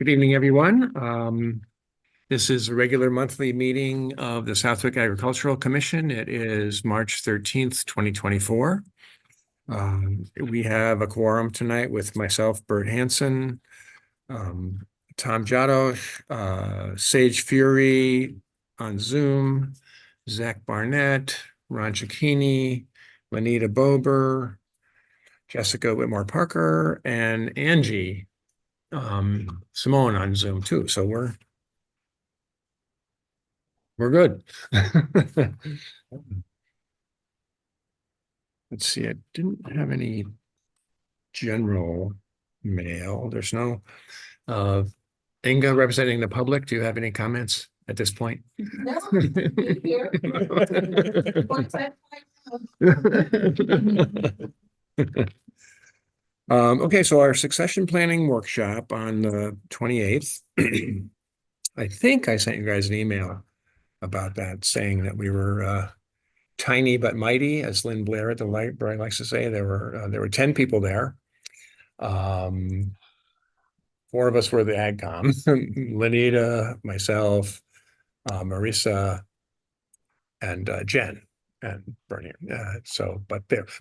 Good evening, everyone. This is a regular monthly meeting of the Southwick Agricultural Commission. It is March 13th, 2024. We have a quorum tonight with myself, Bert Hansen, Tom Jadosh, Sage Fury on Zoom, Zach Barnett, Ron Cicchini, Lenita Bober, Jessica Whitmore Parker, and Angie Simone on Zoom too. So we're good. Let's see, I didn't have any general mail. There's no Inga representing the public. Do you have any comments at this point? No, here. Okay, so our succession planning workshop on the 28th. I think I sent you guys an email about that, saying that we were tiny but mighty, as Lynn Blair at the library likes to say. There were 10 people there. 4 of us were the AgCom: Lenita, myself, Marissa, and Jen and Bernie.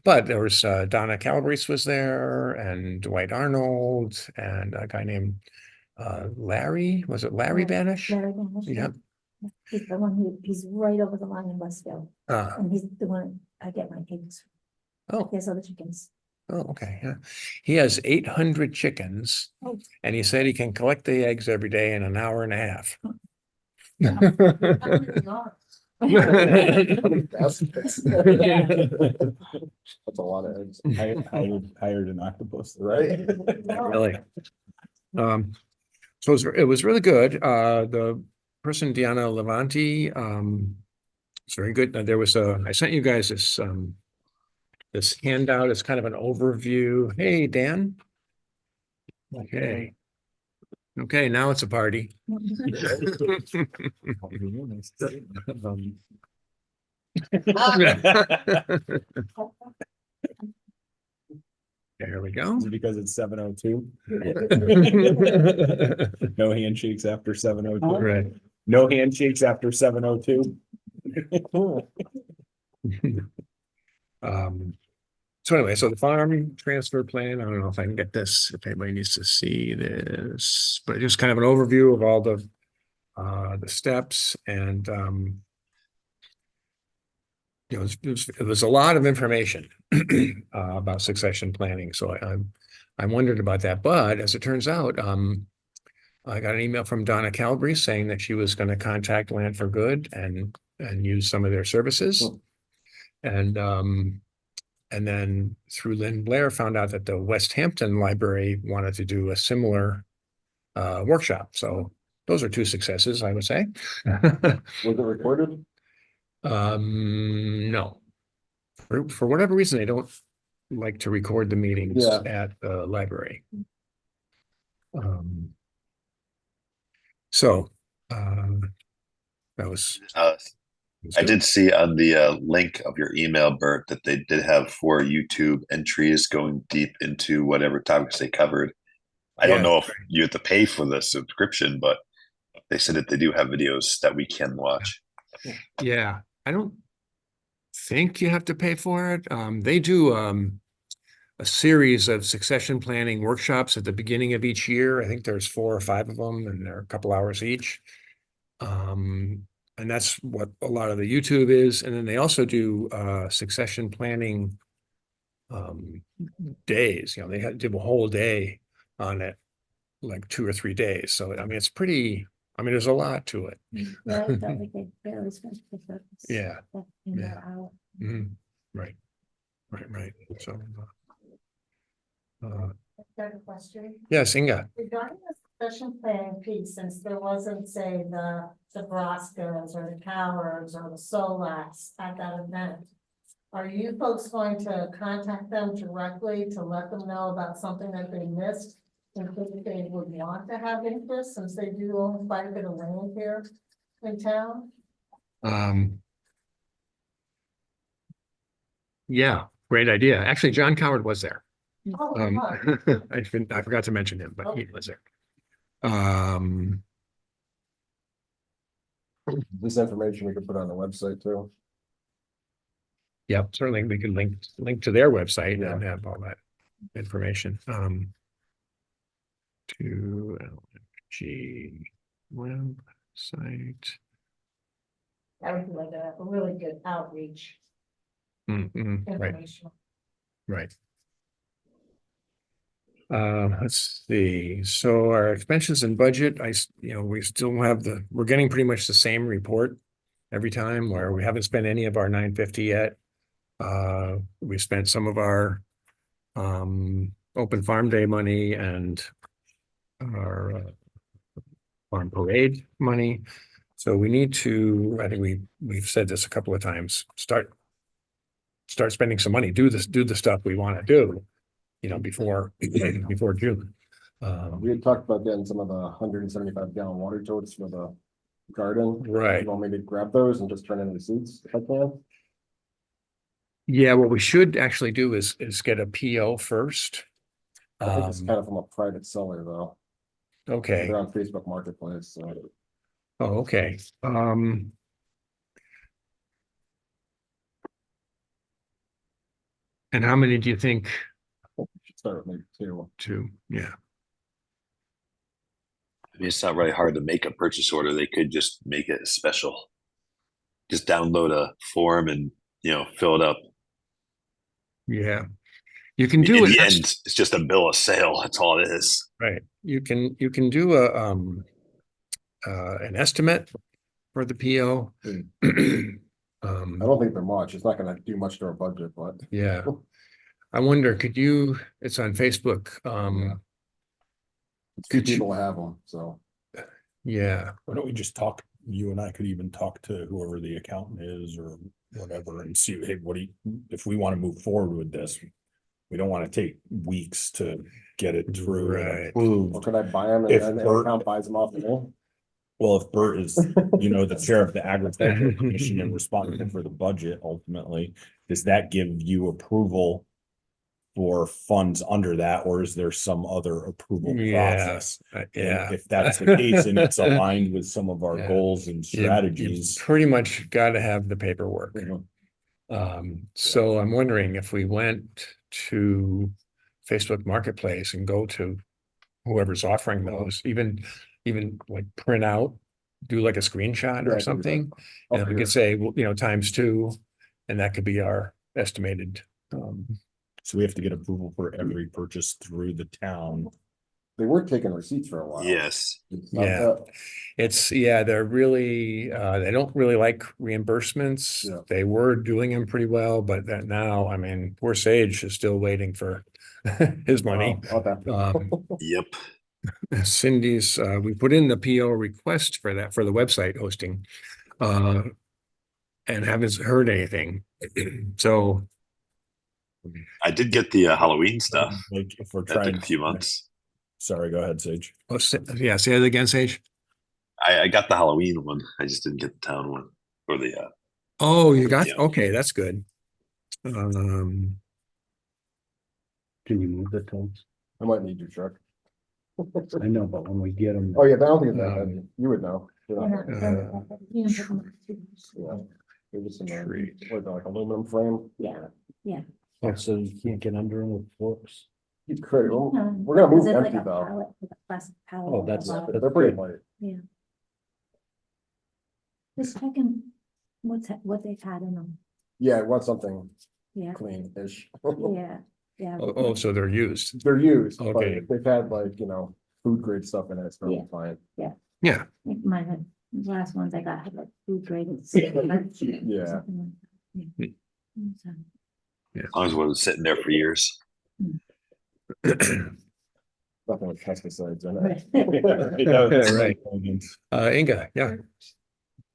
But there was Donna Calabrese was there, and Dwight Arnold, and a guy named Larry. Was it Larry Banish? Larry Banish, Yeah. he's the one he's right over the line in Westville, and he's the one I get my eggs. Oh, There's other chickens. oh, okay. Yeah. He has 800 chickens, Oh. and he said he can collect the eggs every day in an hour and a half. That's a lot of eggs. Hired an octopus, right? Really. So it was really good. The person, Diana Levanti, it's very good. There was I sent you guys this handout. It's kind of an overview. Hey, Dan. Okay. Okay, now it's a party. There we go. Is it because it's 7:02? No handshakes after 7:02. Right. No handshakes after 7:02. So anyway, so the farm transfer plan, I don't know if I can get this, if anybody needs to see this, but just kind of an overview of all the steps, and you know, it was a lot of information about succession planning. So I wondered about that, but as it turns out, I got an email from Donna Calabrese saying that she was going to contact Land for Good and use some of their services. And then through Lynn Blair found out that the West Hampton Library wanted to do a similar workshop. So those are 2 successes, I would say. Was it recorded? No. For whatever reason, they don't like to record the meetings at the library. That was. I did see on the link of your email, Bert, that they did have 4 YouTube entries going deep into whatever topics they covered. I don't know if you have to pay for the subscription, but they said that they do have videos that we can watch. Yeah, I don't think you have to pay for it. They do a series of succession planning workshops at the beginning of each year. I think there's 4 or 5 of them, and they're a couple hours each. And that's what a lot of the YouTube is. And then they also do succession planning days. You know, they do a whole day on it, like 2 or 3 days. So I mean, it's pretty. I mean, there's a lot to it. Yeah. Yeah. Right. So. Got a question? Yes, Inga. Regarding the succession planning piece, since there wasn't, say, the Braskas or the Cowards or the Solaks at that event, are you folks going to contact them directly to let them know about something that they missed? And if they would want to have interest, since they do own quite a bit of land here in town? Yeah, great idea. Actually, John Coward was there. Oh, I forgot to mention him, but he was there. Um, This information we could put on the website too. yep, certainly we can link to their website and Yeah. have all that information. To LFG website. That would be like a really good outreach Right, information. right. Let's see, so our expenses and budget, we still have we're getting pretty much the same report every time, where we haven't spent any of our 950 yet. We spent some of our open farm day money and our farm parade money. So we need to, I think we've said this a couple of times, start spending some money, do the stuff we want to do, before June. We had talked about getting some of the 175 gallon water totes for the garden. Right. You want me to grab those and just turn in receipts if I can? Yeah, what we should actually do is get a PO first. I think it's kind of from a private seller though. Okay, They're on Facebook Marketplace, so. oh, okay, and how many do you think Should start with maybe two. yeah, I mean, it's not really hard to make a purchase order. They could just make it special. Just download a form and, fill it up. yeah. You can In do the it, end, it's just a bill of sale. That's all it is. right, you can do an estimate for the PO. I don't think they're much. It's not gonna do much to our budget, but. Yeah, I wonder, it's on Facebook, Two Could you- people have them, so. yeah, Why don't we just talk, you and I could even talk to whoever the accountant is or whatever and see, hey, if we want to move forward with this. We don't want to take weeks to get it through and Right. Or approved. could I buy them and If then the Bert- account buys them off of me? Well, if Bert is, the chair of the agricultural commission and responsible for the budget ultimately, does that give you approval for funds under that, or is there some other approval Yeah, process? yeah. And if that's the case and it's aligned with some of our Yeah. goals and You strategies. pretty much gotta have the paperwork. Mhm. So I'm wondering if we went to Facebook Marketplace and go to whoever's offering those, even like print out, do like a screenshot Yeah, I or can do that. something. Oh, And we here. could say, well, times 2, and that could be our estimated. So we have to get approval for every purchase through the town. They were taking receipts for a while. Yes. It's not Yeah. They're really, they don't really like reimbursements. Yeah. They were doing them pretty well, but that now, I mean, poor Sage is still waiting for his money. Oh, okay. Yep. Cindy's, we put in the PO request for that, for the website hosting. And haven't heard anything. So, I did get the Halloween stuff. Like if we're That trying. took a few months. Sorry, go ahead, Sage. say that again, Sage. I got the Halloween one. I just didn't get the town one or the Oh, you got, Yeah. okay, that's good. Can you move the totes? I might need your truck. I know, but when we get them. Oh, yeah, I don't think it's that Um, heavy. You would know. Yeah. Yeah. Maybe some, Tree. what is it, like aluminum frame? Oh, so you can't get under them with forks? You could, we're gonna move empty though. Oh, that's- They're pretty light. Just checking what they've had in them. Yeah, I want something Yeah, clean-ish. yeah. Oh, so they're used. They're used, but Okay. if they've had like, food grade stuff in it, it's probably Yeah. fine. Yeah, I think mine had, the last ones I got had like food grade. Yeah. So, as long as it wasn't sitting there for years. Nothing with pesticides in Right. it. right. Inga, yeah.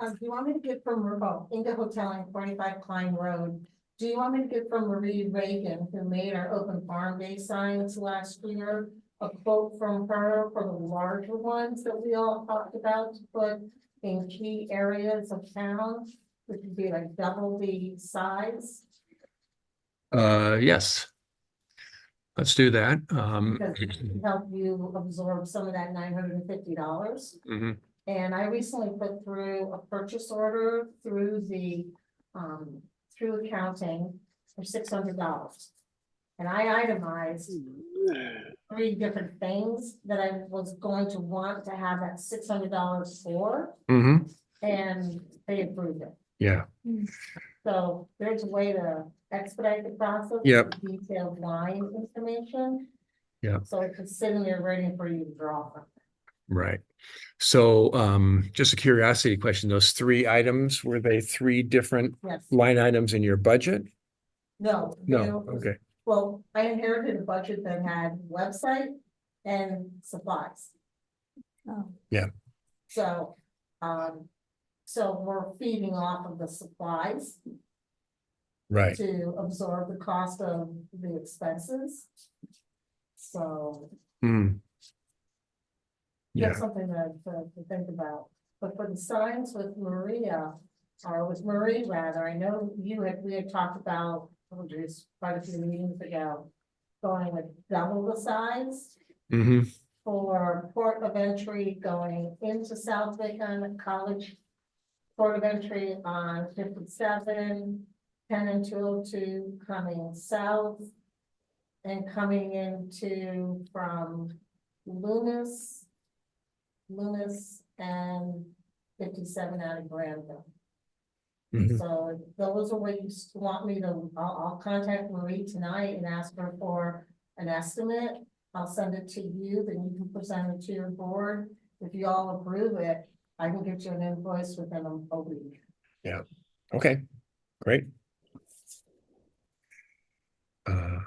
Do you want me to get from, Inga Hotel on 45 Klein Road? Do you want me to get from Marie Reagan, who made our open farm day signs last year? A quote from her for the larger ones that we all talked about to put in key areas of town, which would be like double the size. Yes. let's do that. because it can help you absorb some of that $950. Mhm. And I recently put through a purchase order through through accounting for $600. And I itemized 3 different things that I was going to want to have that $600 for, Mhm. and they approved it. Yeah, So there's a way to expedite the process. Yep. with Detailed line information. Yep. So it can sit in there waiting for you to draw from. right. So, just a curiosity question, those 3 items, were they 3 different Yes, line items in your budget? no. No, there was- okay, Well, I inherited a budget that had website and supplies. Oh, So, so we're feeding off of the supplies right. to absorb the cost of the expenses. So Hmm. that's Yeah, something to think about. But for the signs with Maria, or with Marie rather, I know we had talked about, oh geez, quite a few meetings ago, going with double the size hmm, for port of entry going into Southwick on College. Port of entry on 57, 10 and 202 coming south. And coming into from Loomis and 57 out of Granville. mhm. So those are what you want me to, I'll contact Marie tonight and ask her for an estimate. I'll send it to you, then you can present it to your board. If you all approve it, I can get you an invoice within a week. Okay, great. Uh,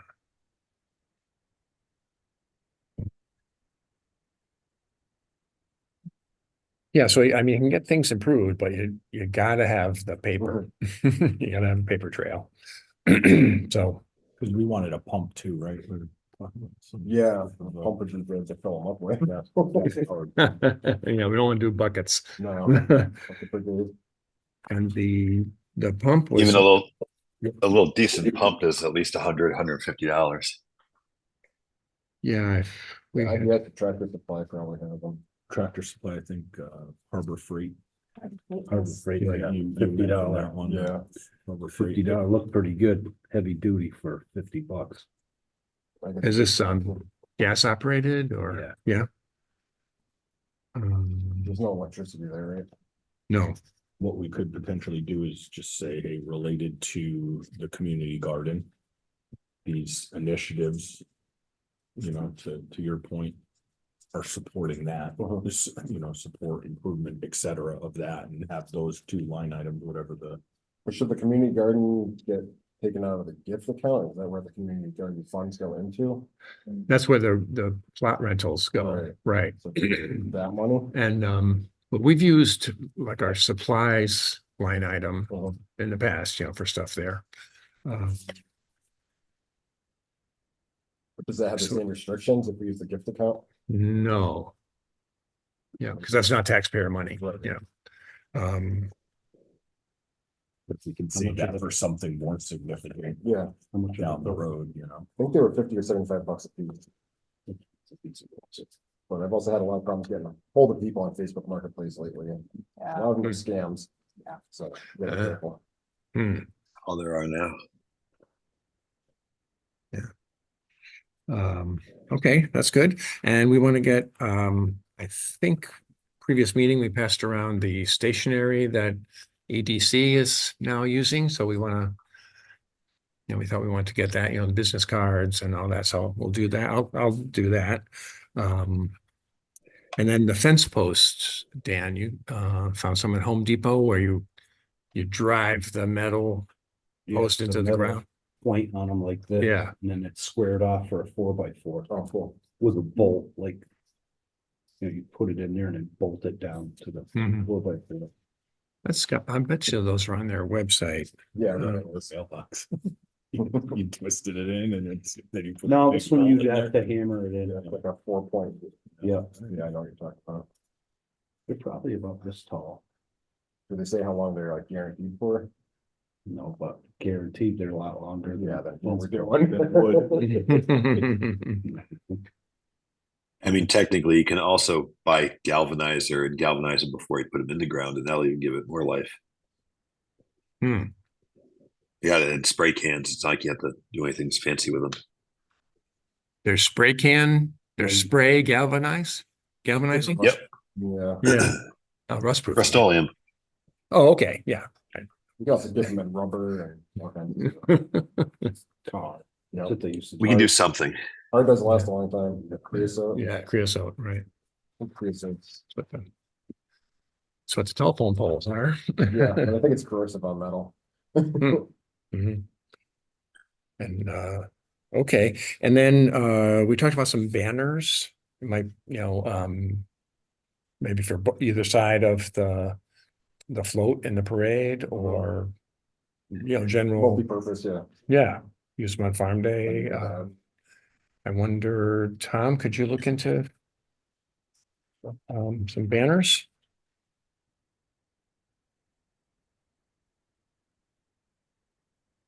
Yeah, so I mean, you can get things improved, but you gotta have the paper. You gotta have a paper trail. So, Cause we wanted a pump too, right? Yeah, pumpers and grids to fill them up with. yeah, we don't want to do buckets. No. That's a pretty good- And the pump was. Even a little decent pump is at least $150. Yeah, if we I had- guess the tractor supply probably have them. Tractor Supply, I think, Harbor Freight. Harbor Freight, Yeah, like you $50. mentioned that one. Yeah. Harbor Freight. $50, looked pretty good, heavy duty for $50. I guess- Is this gas operated or? Yeah. There's no electricity there, right? No, What we could potentially do is just say, hey, related to the community garden. These initiatives, you know, to your point, are supporting that, Mhm. this, you know, support improvement, et cetera, of that, and have those 2 line items, whatever the. But should the community garden get taken out of the gift account? Is that where the community garden funds go into? that's where the plot rentals go, Right. right? So that money? And but we've used like our supplies line item Mhm. in the past, for stuff there. Uh, But does that have the So- same restrictions if we use the gift account? No. Yeah, because that's not taxpayer money, Right. yeah. Um, If we can How save much that of it? for something more significant Yeah, How much down the road, you know. I think they were 50 or 75 bucks a piece. But I've also had a lot of problems getting a hold of people on Facebook Marketplace lately, and a lot of them are scams. Yeah. So. be Uh, careful. hmm. All there are now. Okay, that's good. And we want to get, I think previous meeting, we passed around the stationery that EDC is now using, so we want to, we thought we wanted to get that, the business cards and all that, so we'll do that. I'll do that. And then the fence posts, Dan, you found some at Home Depot where you drive the metal post into the metal ground. Point on them like this. Yeah. And then it's squared off for a 4x4 Oh, cool. with a bolt, like. You put it in there and then bolt it down to the Mhm. 4x4. I bet you those are on their website. Yeah. Uh, right. Mailbox. You twisted it in and then you. put No, the this big one you bolt in have there. to hammer it in. Yeah, it's like a 4-point. Yeah. Yeah, I know what you're talking about. They're probably about this tall. Do they say how long they're like guaranteed for? No, but guaranteed they're a lot longer. than Yeah, that's what we're than doing. wood. I mean, technically, you can also buy galvanizer and galvanize them before you put them in the ground, and that'll even give it more life. Hmm. You got it in spray cans. It's not like you have to do anything fancy with them. There's spray can, there's Right. spray galvanizing? Yep. Yeah, Yeah. Rust proof. Rust-Oleum. Oh, okay, yeah. you can also dip them in rubber and all kinds of stuff. Tar. You That's know, what they used to We do. can do something. art doesn't last a long time. Creosote. Yeah, creosote, right. Creosote's, That's what the telephone poles are. yeah, but I think it's corrosive on metal. Mhm. And, okay, and then, we talked about some banners, maybe for either side of the float in the parade or, general, Multi-purpose, yeah. yeah, use them on Farm Day. I wonder, Tom, could you look into some banners?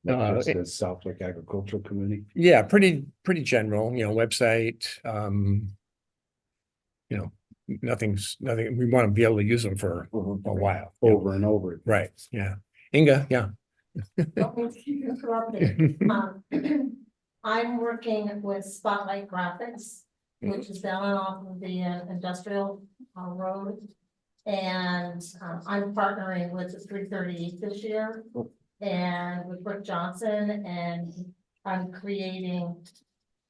That just says Southwick Agricultural Committee. Yeah, pretty general, website, nothing, we want to be able to use them for Mhm. a while. Over and over. Right, yeah. Inga, yeah. Don't mean to keep interrupting. I'm working with Spotlight Graphics, which is down and off of the industrial road. And I'm partnering with the 338 this year and with Rick Johnson, and I'm creating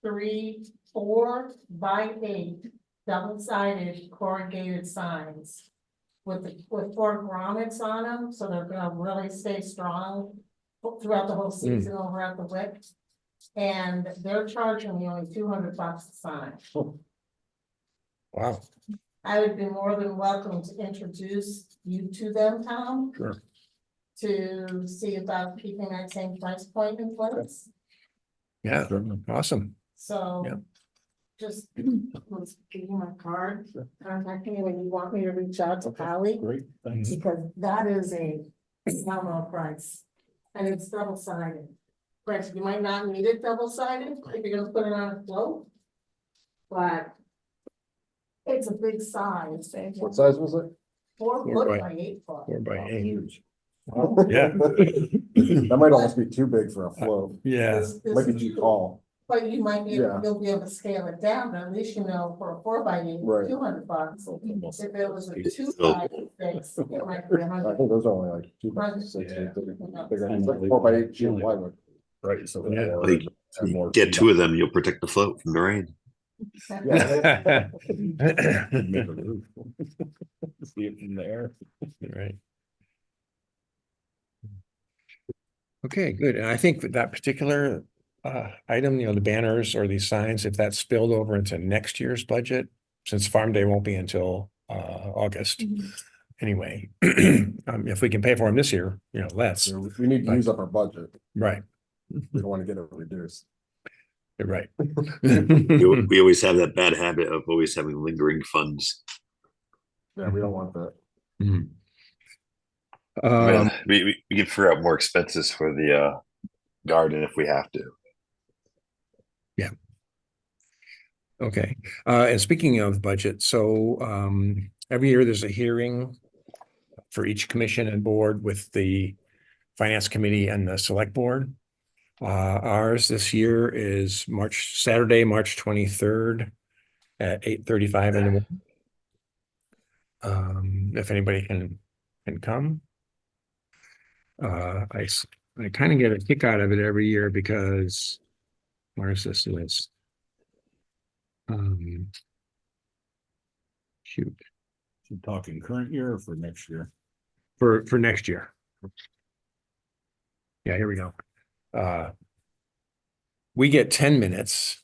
3, 4 by 8 double-sided corrugated signs with 4 grommets on them, so they're gonna really stay strong throughout the whole season over at the WIC. And they're charging me only $200 a sign. Wow. I would be more than welcome to introduce you to them, Tom. Sure. To see about keeping that same price point in place. Yeah, awesome. So. Yeah. Just, let's give you my card, contact me when you want me to reach out to Polly, Great, thanks. because that is a phenomenal price. And it's double sided. Granted, you might not need it double sided if you're gonna put it on a float. But. It's a big size. What size was it? 4 4 foot by- by 8 foot. 4 by 8. Huge. Yeah. That might almost be too big for a float. Yeah, This Might be is too huge. tall. But you might be, Yeah. you'll be able to scale it down, but at least you know for a 4 by 8, Right. $200. If it was a It's 2 still- by 6, it might be I 100. think those are only like 2 by Right. 6. Yeah. Bigger. It's like 4 by 8 sheet plywood. Right, so. Yeah. I think you get 2 of them, you'll protect the float from the rain. Yeah. Make a roof. See it from there. right. Okay, good. And I think that particular item, the banners or these signs, if that's spilled over into next year's budget, since Farm Day won't be until August. Anyway, if we can pay for them this year, let's, So we need to use up our budget. right, We don't want to get it reduced. you're right. We always have that bad habit of always having lingering funds. Yeah, we don't want that. Mhm. We can figure out more expenses for the garden if we have to. Okay, and speaking of budget, so every year there's a hearing for each commission and board with the finance committee and the select board. Ours this year is Saturday, March 23rd at 8:35 in the morning. If anybody can come. I kind of get a kick out of it every year because where's this list? Shoot, You talking current year or for next year? for next year. Yeah, here we go. We get 10 minutes.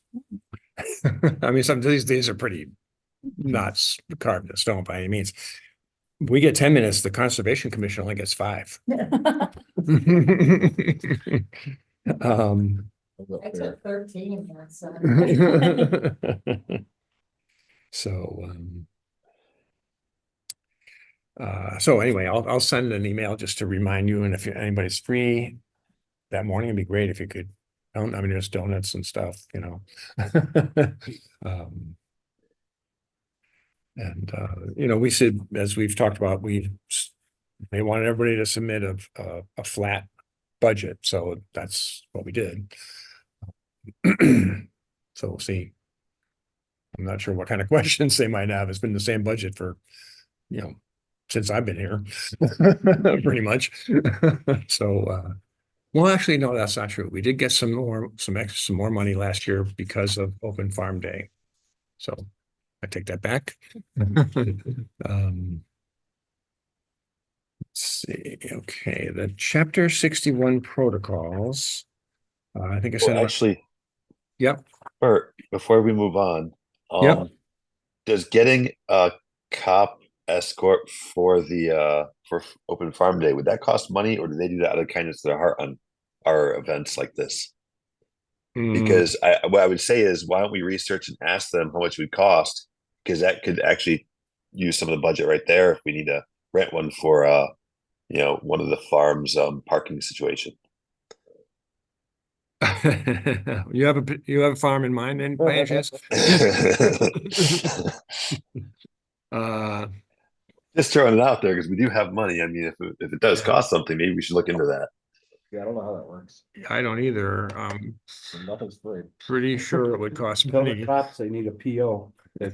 I mean, some of these days are pretty not carved in stone by any means. We get 10 minutes, the Conservation Commission only gets 5. I took 13 minutes. So, So anyway, I'll send an email just to remind you, and if anybody's free that morning, it'd be great if you could. I mean, there's donuts and stuff, you know. Um, And, you know, we said, as we've talked about, they wanted everybody to submit a flat budget, so that's what we did. So we'll see. I'm not sure what kind of questions they might have. It's been the same budget for, you know, since I've been here, pretty much. So, well, actually, no, that's not true. We did get some more money last year because of Open Farm Day. So I take that back. Let's see, okay, the chapter 61 protocols. I think I Well, said, actually, yep, Bert, before we move on, Yep. does getting a cop escort for the for Open Farm Day, would that cost money, or do they do that out of kindness to their heart on our events like this? Because what I would say is, why don't we research and ask them how much it would cost? Because that could actually use some of the budget right there if we need to rent one for you know, one of the farms parking situation. you have a farm in mind then, by any chance? Just throwing it out there because we do have money. I mean, if it does Yeah. cost something, maybe we should look into that. Yeah, I don't know how that works. I don't either. Nothing's free. Pretty sure it would cost Tell the money. cops they need a PO. I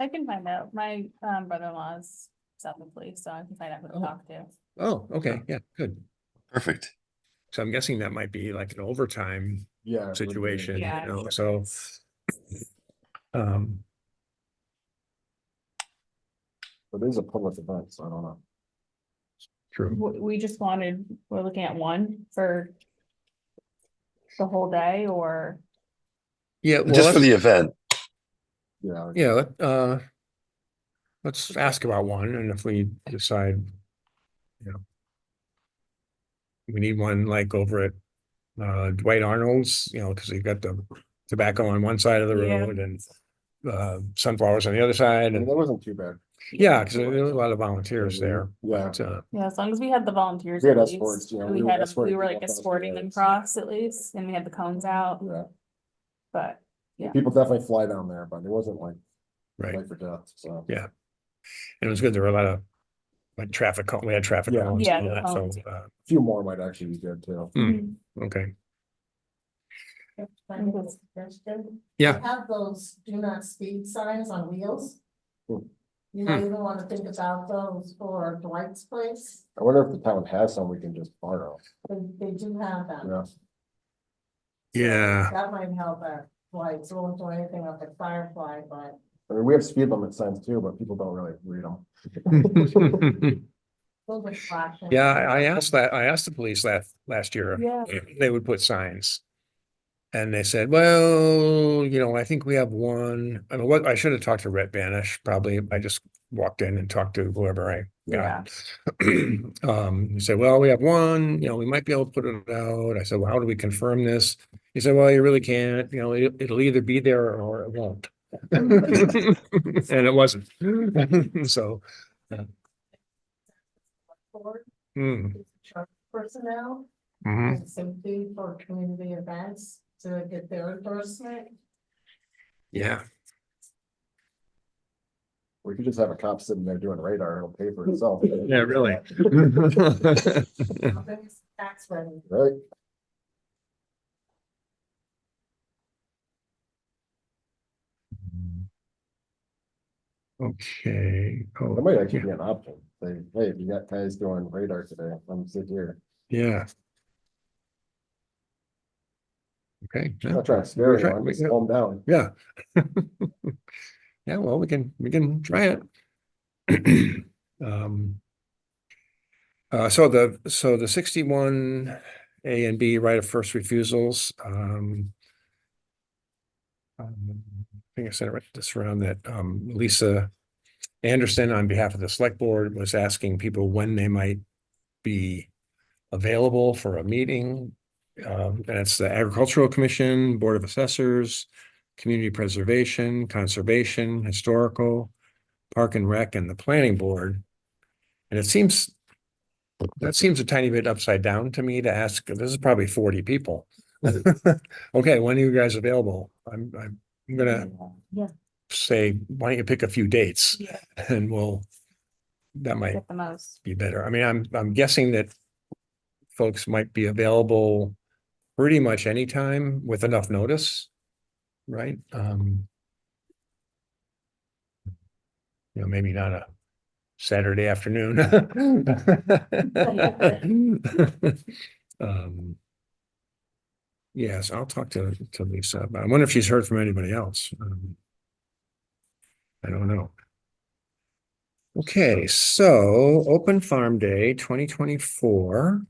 can find out. My brother-in-law's self-employed, so I can find out who to talk to. Oh, okay, yeah, good. Perfect. So I'm guessing that might be like an overtime Yeah. it would be. situation, you Yeah. know, so. Um, But it is a public event, so I don't know. true. We just we're looking at one for the whole day, or Yeah, well, Just for the event. Yeah. yeah, let's ask about one, and if we decide, you know, we need one like over at Dwight Arnold's, you know, because you've got the tobacco on one side of the Yeah. road and sunflowers on the other side, I mean, and that wasn't too bad. yeah, because there were a lot of volunteers there. Yeah. But, yeah, as long as we had the volunteers. We had at escorts, least. you know, We we had, escorted we were like people across the escorting them roads. across at least, and we had the cones out, Yeah. but yeah. People definitely fly down there, but it wasn't like right, life or death, so. Yeah. and it was good. There were a lot of like traffic, we had traffic Yeah. cones Yeah, and all that, so, cones. A few more might actually be good too. Mhm. okay, I have a suggestion. Yeah. Have those do not speed signs on wheels. Hmm. You know, you don't want to think about those for Dwight's place. I wonder if the town has some we can just borrow. They do have them. Yeah. Yeah. That might help at Dwight's. We won't do anything up at Firefly, but I mean, we have speed limit signs too, but people don't really read them. they'll be flashing. Yeah, I asked the police last year Yeah. if they would put signs. And they said, well, you know, I think we have one. I mean, what I should have talked to Rhett Banish, probably. I just walked in and talked to whoever I got. He said, well, we have one, you know, we might be able to put it out. I said, well, how do we confirm this? He said, well, you really can't, you know, it'll either be there or it won't. And it wasn't. So, Board, hmm, chart personnel, mhm. and safety for community events to get their endorsement. Yeah. We could just have a cop sitting there doing radar, it'll pay for itself. Yeah, really. Tax revenue. Right? Okay. Oh, That might actually yeah. be an option. Say, hey, if you got guys doing radar today, I'm sit here. Yeah. Okay. I'm not trying to scare We're try- anyone, just we- calm down. Yeah. Yeah, well, we can try it. So the 61 A and B right of first refusals, I think I said it right this round that, Lisa Anderson, on behalf of the select board, was asking people when they might be available for a meeting. And it's the Agricultural Commission, Board of Assessors, Community Preservation, Conservation, Historical, Park and Rec and the Planning Board. And that seems a tiny bit upside down to me to ask, this is probably 40 people. Okay, when are you guys available? I'm gonna Yeah. say, why don't you pick a few dates Yeah. and that might Get the most. be better. I mean, I'm guessing that folks might be available pretty much anytime with enough notice, right? Maybe not a Saturday afternoon. Um, Yes, I'll talk to Lisa, but I wonder if she's heard from anybody else. I don't know. Okay, so Open Farm Day 2024.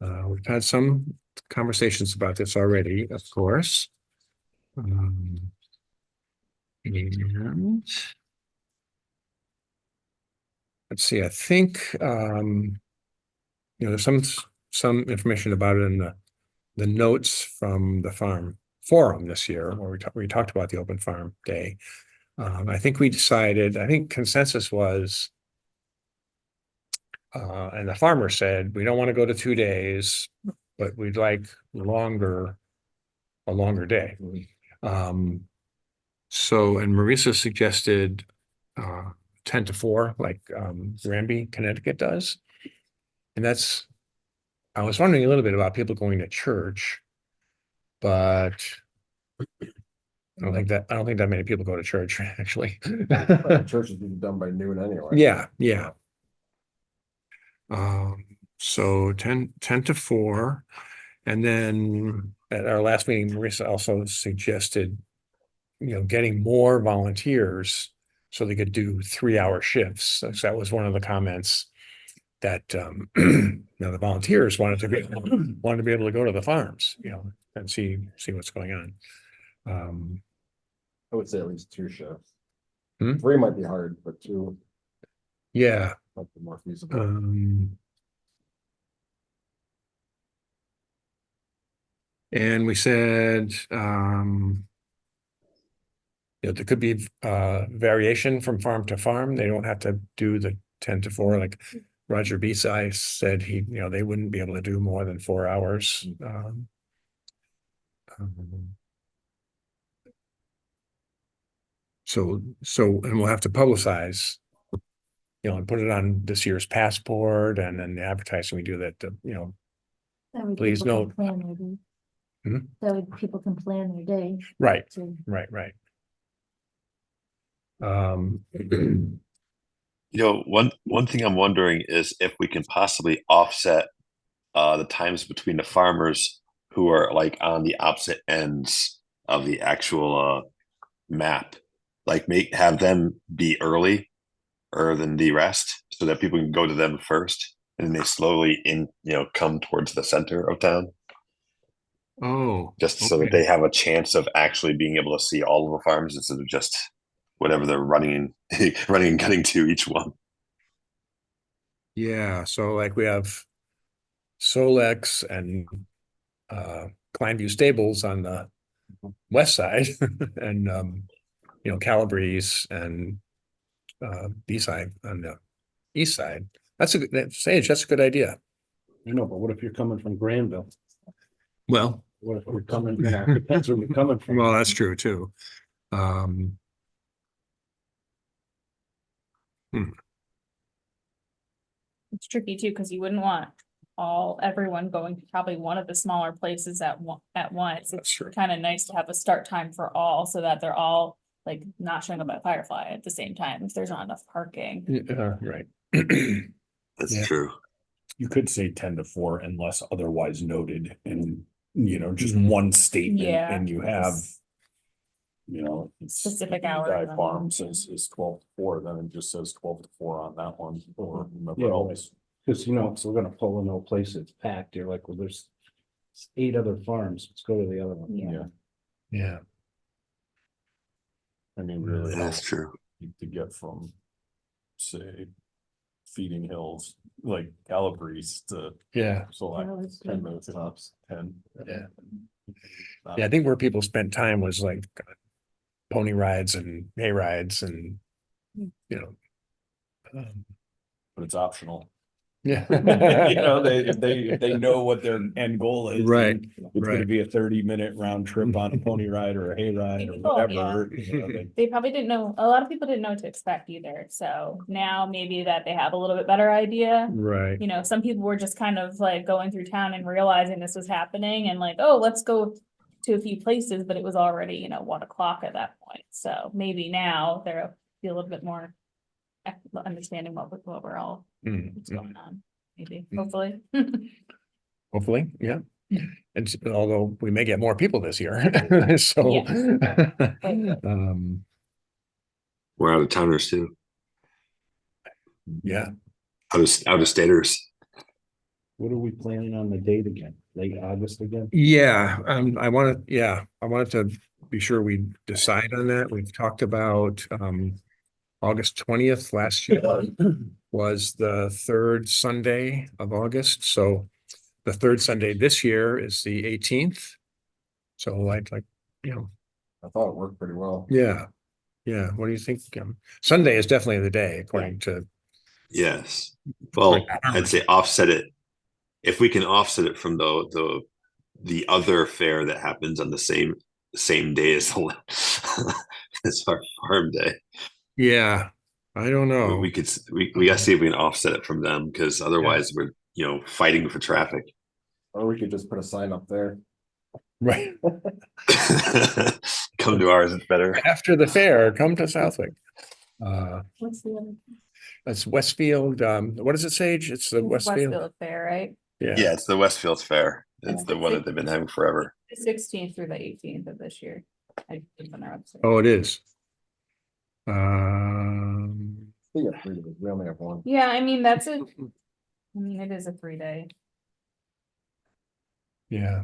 We've had some conversations about this already, of course. And let's see, I think there's some information about it in the notes from the farm forum this year, where we talked about the Open Farm Day. I think consensus was, and the farmer said, we don't want to go to 2 days, but we'd like a longer day. So, and Marisa suggested 10 to 4, like Granby, Connecticut does. And I was wondering a little bit about people going to church, but I don't think that many people go to church, actually. Church is being done by noon anyway. Yeah. So 10 to 4. And then at our last meeting, Marisa also suggested, getting more volunteers so they could do 3-hour shifts. So that was one of the comments that, the volunteers wanted to be able to go to the farms, and see what's going on. I would say at least 2 shifts. Hmm? 3 might be hard, but 2 Yeah. might be more feasible. And we said, there could be variation from farm to farm. They don't have to do the 10 to 4. Like Roger Besai said, they wouldn't be able to do more than 4 hours. So, and we'll have to publicize, and put it on this year's passport, and then the advertising we do that, That way Please people can note. Plan their day. Hmm? That way people can plan their day. right, So right. One thing I'm wondering is if we can possibly offset the times between the farmers who are like on the opposite ends of the actual map, like have them be earlier than the rest, so that people can go to them first, and then they slowly come towards the center of town, Oh, just so that okay. they have a chance of actually being able to see all of the farms instead of just whatever they're running and cutting to each one. Yeah, so like we have Solex and Kleinview Stables on the west side, and Calabrese and B-side on the east side. That's a good, Sage, that's a good idea. I know, but what if you're coming from Granville? Well, What if you're coming, depends where you're coming from. well, that's true too. It's tricky too, because you wouldn't want everyone going to probably one of the smaller places at once. That's It's true. kind of nice to have a start time for all, so that they're all like not showing up at Firefly at the same time if there's not enough parking. Right. That's Yeah. true. You could say 10 to 4 unless otherwise noted in, just Mhm. one statement, Yeah. and you have, Specific hours Guy on Farm it. is 12 to 4, then it just says 12 to 4 on that one, or whomever Yeah. else. Cause so we're gonna pull in a place that's packed. You're like, well, there's 8 other farms. Let's go to the other one. Yeah. Yeah. I mean, really, That's true. to get from, say, Feeding Hills, like Calabrese to Yeah. Select, 10 minutes tops, 10. Yeah. Yeah, I think where people spent time was like pony rides and hay rides and you know. But it's optional. Yeah. You know, if they know what their end goal is. Right, and It's gonna right. be a 30-minute round trip on a pony ride or a hay ride or People, whatever. you know, They probably didn't know, a lot of people didn't know what to expect either, so now maybe that they have a little bit better idea. Right, You know, some people were just kind of like going through town and realizing this was happening and like, oh, let's go to a few places, but it was already, 1 o'clock at that point, so maybe now they're be a little bit more understanding what we're all, what's going on, maybe, hopefully. hopefully, yeah. And although we may get more people this year, so. Um, We're out of towners too, yeah, out of staters. What are we planning on the date again? Late August again? yeah, I wanted to be sure we decide on that. We've talked about, August 20th last year was the third Sunday of August, so the third Sunday this year is the 18th. So I'd like, I thought it worked pretty well. yeah, what do you think? Sunday is definitely the day, according to, Yes. Well, I'd say offset it. If we can offset it from the other fair that happens on the same day as as our farm day. yeah, I don't know. We gotta see if we can offset it from them, because otherwise we're, fighting for traffic. Or we could just put a sign up there. Right. Come to ours, it's better. After the fair, come to Southwick. What's the other? That's Westfield, what does it say? It's the Westfield, Westfield Fair, right? Yeah, it's the Westfield Fair. It's the one that they've been having forever. The 16th through the 18th of this year. I think on their website. Oh, it is. We got 3 days. We only have 1. Yeah, I mean, it is a 3-day. Yeah.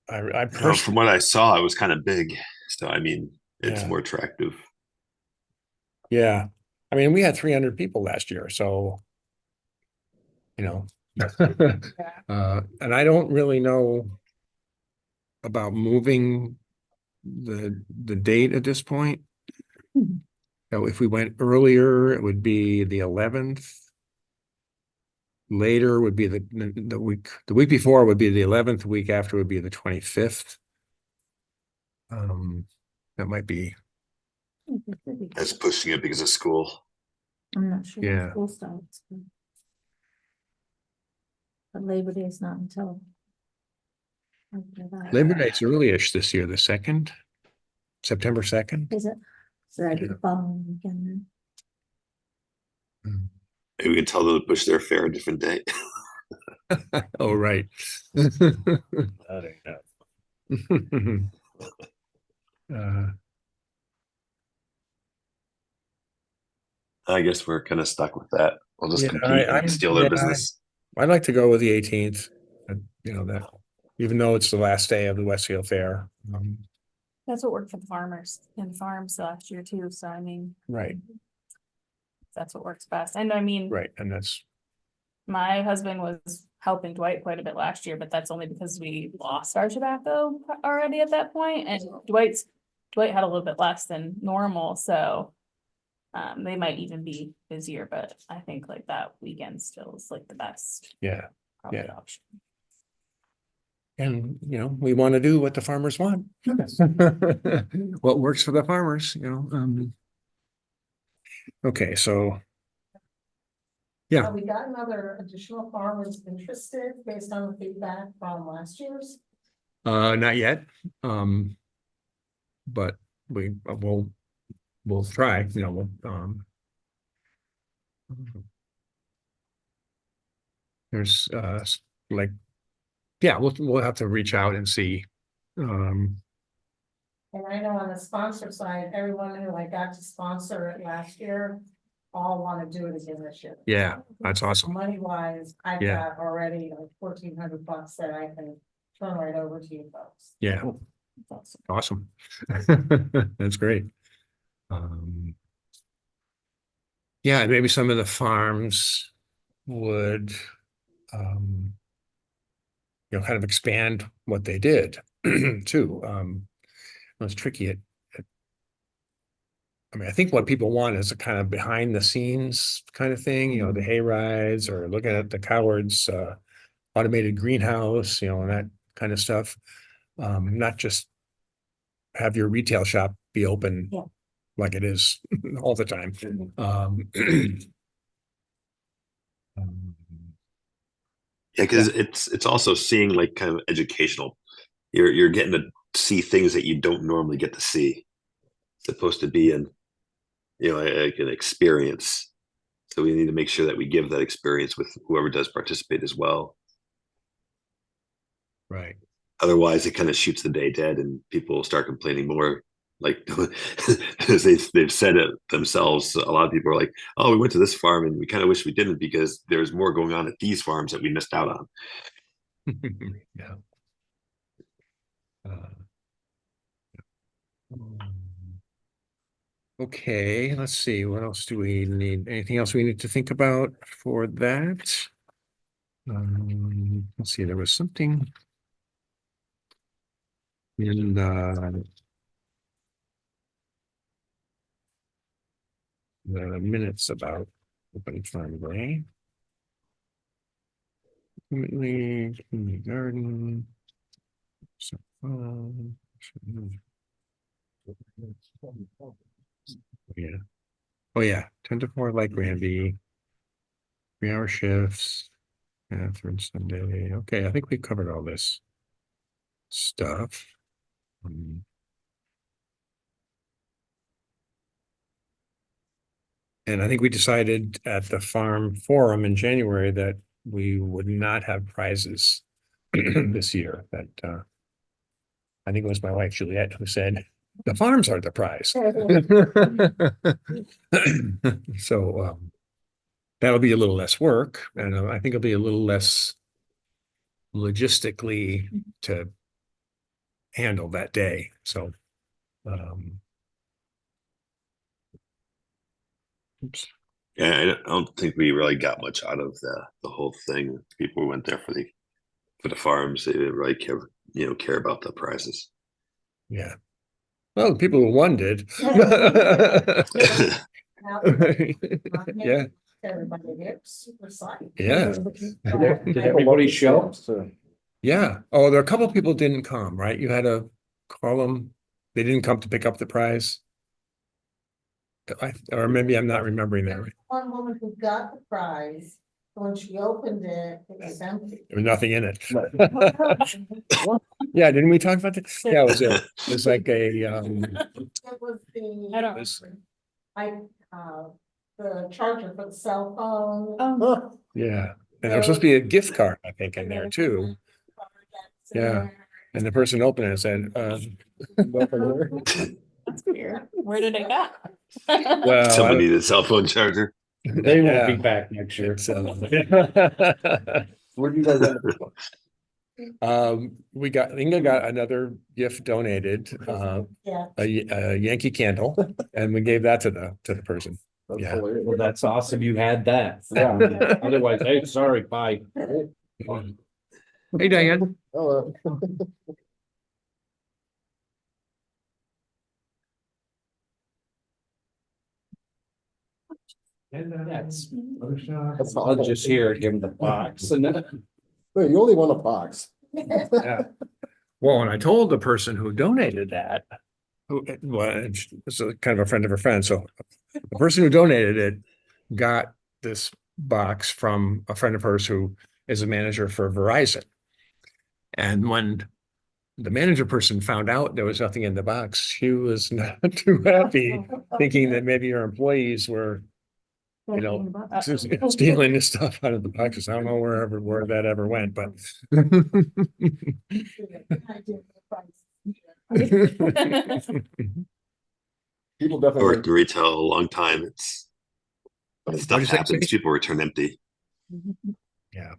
I From personally, what I saw, it was kind of big. So, I mean, it's Yeah. more attractive. yeah, I mean, we had 300 people last year, so. And I don't really know about moving the date at this point. So if we went earlier, it would be the 11th. Later would be the week before would be the 11th, the week after would be the 25th. That might be, That's pushing it because of school. I'm not sure. when Yeah. School starts. But Labor Day is not until. after that. Labor Day's early-ish this year, the 2nd, September 2nd. Is it? So that'd be Yeah. the following weekend then. Maybe we can tell them to push their fair a different day. Oh, right. That ain't that. Uh, I guess we're kind of stuck with that. We'll just Yeah, compete and steal their business. I'd like to go with the 18th, that, even though it's the last day of the Westfield Fair. That's what worked for the farmers and farms last year too, so I mean, Right, that's what works best. And I mean, right, and that's, my husband was helping Dwight quite a bit last year, but that's only because we lost our tobacco already at that point, and Dwight had a little bit less than normal, so. They might even be busier, but I think like that weekend still is like the best. yeah. probably Yeah. option. And, we want to do what the farmers want. What works for the farmers, Okay, so. Yeah. Have we got another additional farmers interested based on the feedback from last year's? Not yet, but we'll try, there's, yeah, we'll have to reach out and see. And I know on the sponsor side, everyone who I got to sponsor it last year, all want to do it again this year. Yeah, that's awesome. Money wise, I've Yeah. got already like $1,400 that I can turn right over to you folks. Yeah, That's awesome. awesome. That's great. Yeah, maybe some of the farms would, kind of expand what they did too. It's tricky at I mean, I think what people want is a kind of behind the scenes kind of thing, you know, the hay rides or looking at the Coward's automated greenhouse, you know, and that kind of stuff. Not just have your retail shop be open Yeah. like it is all the time. Um, Yeah, because it's also seeing like kind of educational. You're getting to see things that you don't normally get to see. It's supposed to be like an experience. So we need to make sure that we give that experience with whoever does participate as well. Right. Otherwise, it kind of shoots the day dead, and people will start complaining more. Like they've said it themselves. A lot of people are like, "Oh, we went to this farm, and we kind of wish we didn't because there's more going on at these farms that we missed out on." Yeah. Okay, let's see, what else do we need? Anything else we need to think about for that? Let's see, there was something in the minutes about open farm day. Ultimately, community garden. So, yeah. Oh, yeah, 10 to 4 like Granby. 3-hour shifts. Third Sunday. Okay, I think we covered all this stuff. And I think we decided at the farm forum in January that we would not have prizes this year. That I think it was my wife Juliet who said, the farms are the prize. So that'll be a little less work, and I think it'll be a little less logistically to handle that day. So oops. Yeah, I don't think we really got much out of the whole thing. People went there for the farms. They didn't really care about the prizes. Yeah. Well, the people who won did. Yeah. Everybody here, super psyched. Yeah. Did everybody show? Yeah. Oh, there are a couple of people didn't come, right? You had to call them. They didn't come to pick up the prize. Or maybe I'm not remembering that right. One woman who got the prize, when she opened it, it was empty. There was nothing in it. Yeah, didn't we talk about that? Yeah, it was like a It was I don't- the charger for the cell phone. yeah. And there was supposed to be a gift card, I think, in there too. Yeah. And the person opened it and said, That's weird. Where did it go? well, Someone needed a cell phone charger. They won't Yeah. be back next year. it's, Where do you guys? Inga got another gift donated, Yeah. a Yankee candle, and we gave that to the person. Yeah. Well, that's awesome. You had that. Yeah. Otherwise, hey, sorry, bye. Hey, Diane. Oh, That's, That's I'll just hear him the box and then. Wait, you only won a box. Yeah. Well, and I told the person who donated that, who was kind of a friend of a friend, so the person who donated it got this box from a friend of hers who is a manager for Verizon. And when the manager person found out there was nothing in the box, she was not too happy, thinking that maybe her employees were, you know, stealing this stuff out of the boxes. I don't know where that ever went, but. People I definitely. worked in retail a long time. It's stuff What'd you say, happens. Steve? People return empty. Yeah.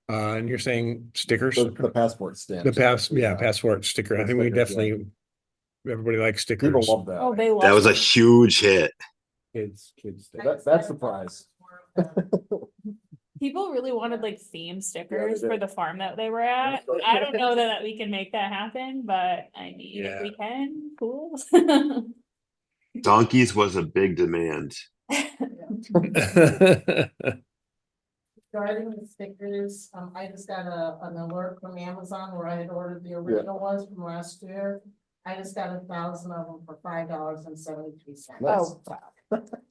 And you're saying stickers? The passport stamp. Passport sticker. I think we Stickers, yeah. definitely, everybody likes stickers. People love that. Oh, they That love was a it. huge hit. Kids. That's the prize. People really wanted like theme stickers for the farm that they were at. I don't know that we can make that happen, but I mean, if we can, cool. Donkeys was a big demand. Regarding the stickers, I just got an alert from Amazon where I had ordered the original ones from last year. I just got 1,000 of them for $5.73. Nice.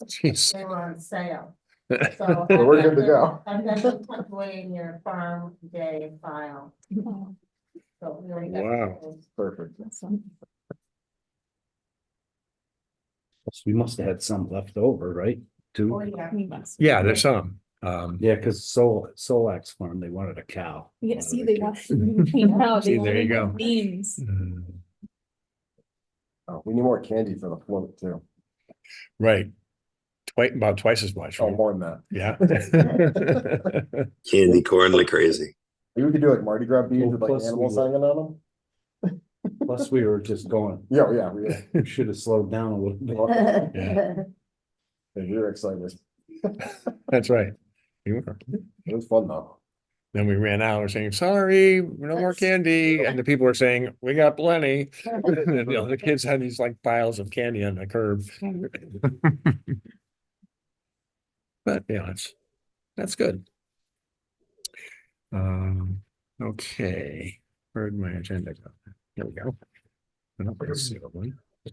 Jeez. They were on sale. So So we're good to go. I've got them tucked away in your farm day file. So we already got Wow. those. Perfect. We must have had some left over, right? Too. Oh, yeah. We must. Yeah, there's some. Yeah, because Solak's farm, they wanted a cow. Yeah, see, Wanted they a want. cow. I know, See, they there you wanted go. Beans. Mm, Oh, we need more candy for the float too. Right. About twice as much. Oh, more than that. Yeah. Candy corn like crazy. Maybe we could do like Mardi Gras beads with like Plus we animals were- hanging on Plus, we were just going, them. Yeah, we should have slowed down a little bit. we were excited. That's right. We were. It was fun though. Then we ran out, we're saying, sorry, no more candy. And the people were saying, we got plenty. And, the kids had these like piles of candy on the curb. But yeah, that's good. Okay, where'd my agenda go? Here we go.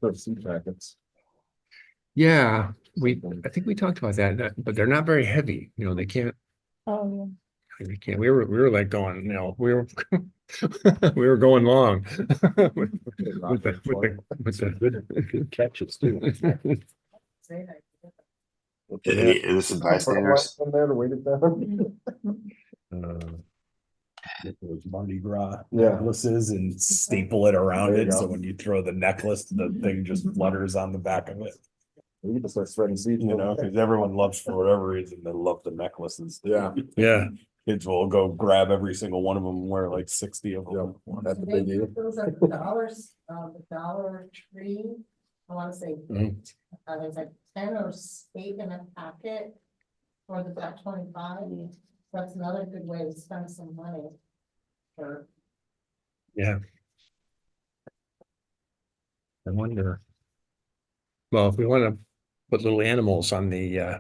Those seed packets. Yeah, I think we talked about that, but they're not very heavy, they can't. Oh, We can't, we were like going, we were, we were going long. With the Good catches too. Say that. Any innocent bystanders? In there to weight it down. Those Mardi Gras Yeah. necklaces and staple it around There you it, so go. when you throw the necklace, the thing just flutters on the back of it. We can just start spreading seeds. You know, because everyone loves, for whatever reason, they love the necklaces. Yeah. Yeah, Kids will go grab every single one of them and wear like 60 of them. That's the They big deal. put those at the Dollar Tree. I wanna say, Mhm. there's like 10 or 8 in a packet for the buck 25. That's another good way to spend some money. For yeah. I wonder. Well, if we want to put little animals on the Yeah.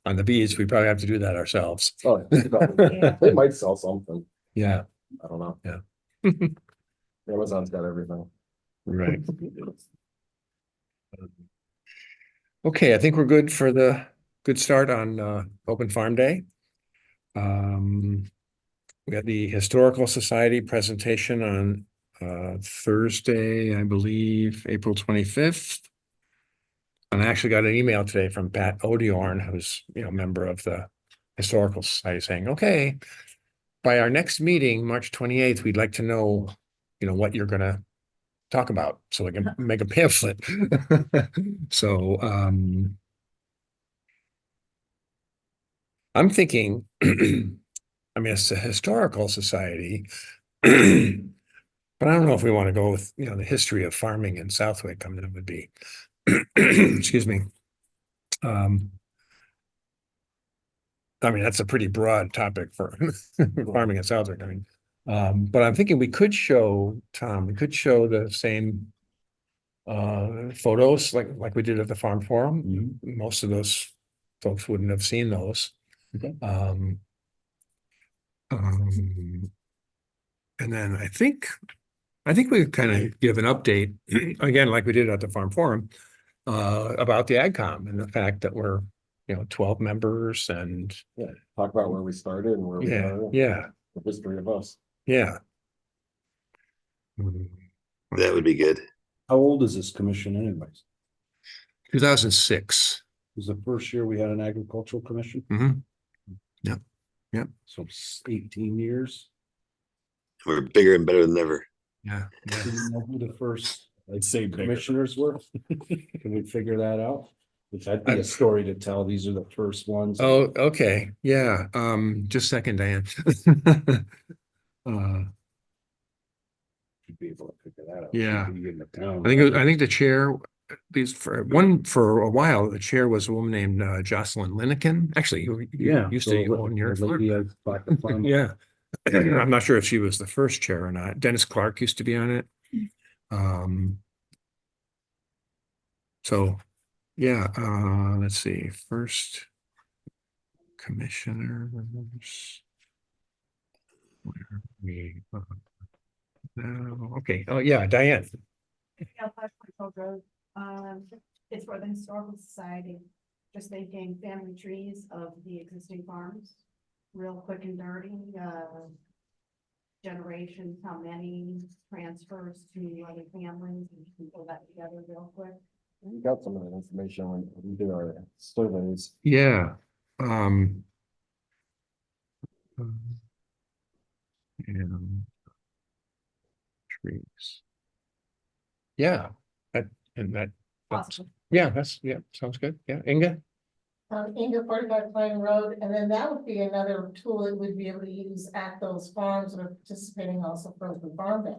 on the beads, we probably have to do that ourselves. Oh, yeah. They might sell something. Yeah, I don't know. Yeah. Amazon's got everything. right. Okay, I think we're good for the good start on Open Farm Day. We got the Historical Society presentation on Thursday, I believe, April 25th. And I actually got an email today from Pat Odiorn, who's, a member of the Historical Society, saying, okay, by our next meeting, March 28th, we'd like to know, what you're gonna talk about, so we can make a pamphlet. So, I'm thinking, I mean, it's a historical society, but I don't know if we want to go with, the history of farming in Southwick. I mean, it would be, excuse me. I mean, that's a pretty broad topic for farming in Southwick. I mean, but I'm thinking we could show, Tom, we could show the same photos like we did at the Farm Forum. Most of those folks wouldn't have seen those. Okay. And then I think we kind of give an update again, like we did at the Farm Forum, about the AgCom and the fact that we're, 12 members and Yeah. Talk about where we started and where we yeah, are. yeah, The history of us. yeah. That would be good. How old is this commission anyways? 2006. It was the first year we had an agricultural commission, Mhm. so it's 18 years. We're bigger and better than ever. Yeah. Do you know who the first I'd say bigger. commissioners were? Can we figure that out? Which that'd be a story to tell. These are the first ones. Oh, okay. Yeah. Just a second, Diane. Should be able to figure that out. Yeah. Should be in the town. I think the chair, for a while, the chair was a woman named Jocelyn Linekin. Actually, you Yeah. used so to own your the lady I bought the farm. Yeah. I'm not sure if she was the first chair or not. Dennis Clark used to be on it. So Yeah, let's see, first commissioners. Where are we? Now, okay, oh, yeah, Diane. It's for the Historical Society, just thinking family trees of the existing farms, real quick and dirty, generations, how many transfers to other families, and you can pull that together real quick. We got some of that information when we do our surveys. Yeah. And trees. Yeah, that, and that's, Awesome. yeah, sounds good. Yeah, Inga? Inga 45 Pine Road, and then that would be another tool that we'd be able to use at those farms that are participating also for the farm day.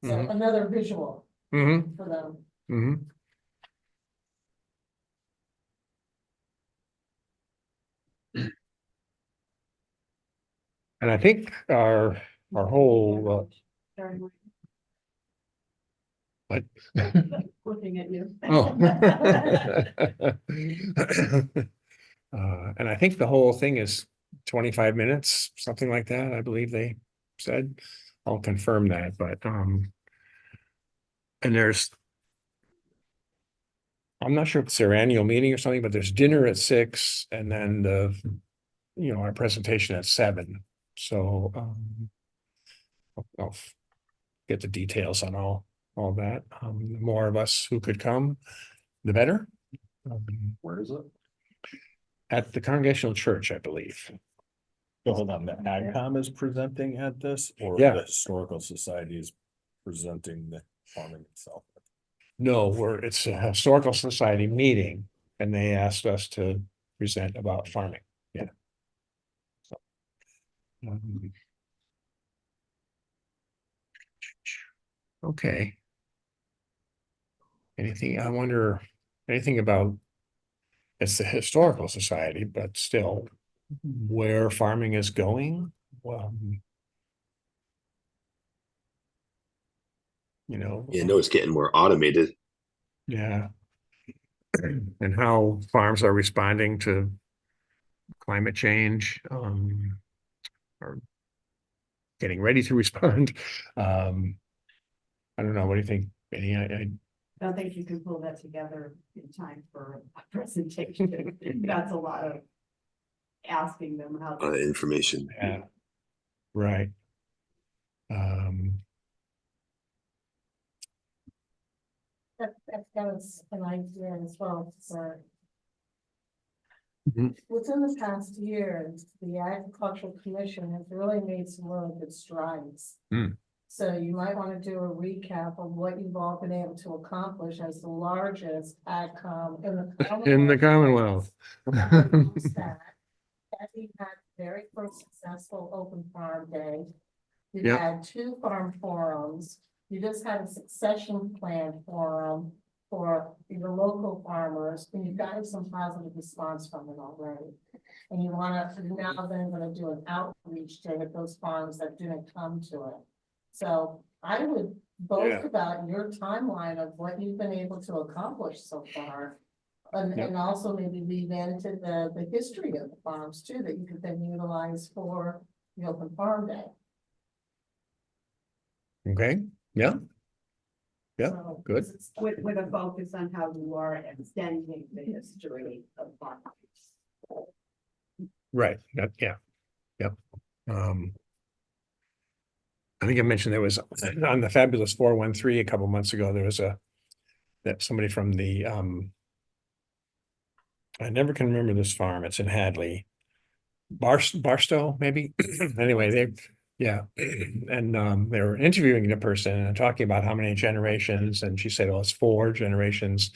So Mhm. another visual Mm-hmm, for them. mm-hmm. And I think our whole, what? Looking at you. Oh. And I think the whole thing is 25 minutes, something like that, I believe they said. I'll confirm that, but, and I'm not sure if it's their annual meeting or something, but there's dinner at 6 and then our presentation at 7. So, I'll get the details on all that. The more of us who could come, the better. Where is it? At the Congregational Church, I believe. So hold on, the AgCom is presenting at this, or Yeah. the Historical Society is presenting the farming itself? No, it's a historical society meeting and they asked us to present about farming. Yeah. So, okay. Anything about, it's the historical society, but still where farming is going? Well, Yeah, no, it's getting more automated. yeah. And how farms are responding to climate change, or getting ready to respond. I don't know, what do you think, Benny? I don't think you can pull that together in time for a presentation. That's a lot of asking them how. Information. Yeah, right. That's kind of an idea as well, so. Mhm. Within the past year, the Agricultural Commission has really made some really good strides. Mm. So you might want to do a recap of what you've all been able to accomplish as the largest AgCom in the Commonwealth. That we had very first successful open farm day. We've Yep. had 2 farm forums. You just had a succession plan forum for your local farmers, and you've gotten some positive response from it already. And you wanna, now then gonna do an outreach to hit those farms that didn't come to it. So I would boast Yeah. about your timeline of what you've been able to accomplish so far. Yep. And also maybe weave into the history of the farms too, that you could then utilize for the open farm day. Okay, yeah, Yeah, So, good. it's- With a focus on how you are extending the history of farmers. right, yeah, yep. I think I mentioned there was on the Fabulous 413 a couple months ago, there was that somebody from the I never can remember this farm, it's in Hadley. Barstow, maybe. Anyway, yeah, and they were interviewing the person and talking about how many generations, and she said, "Oh, it's 4 generations."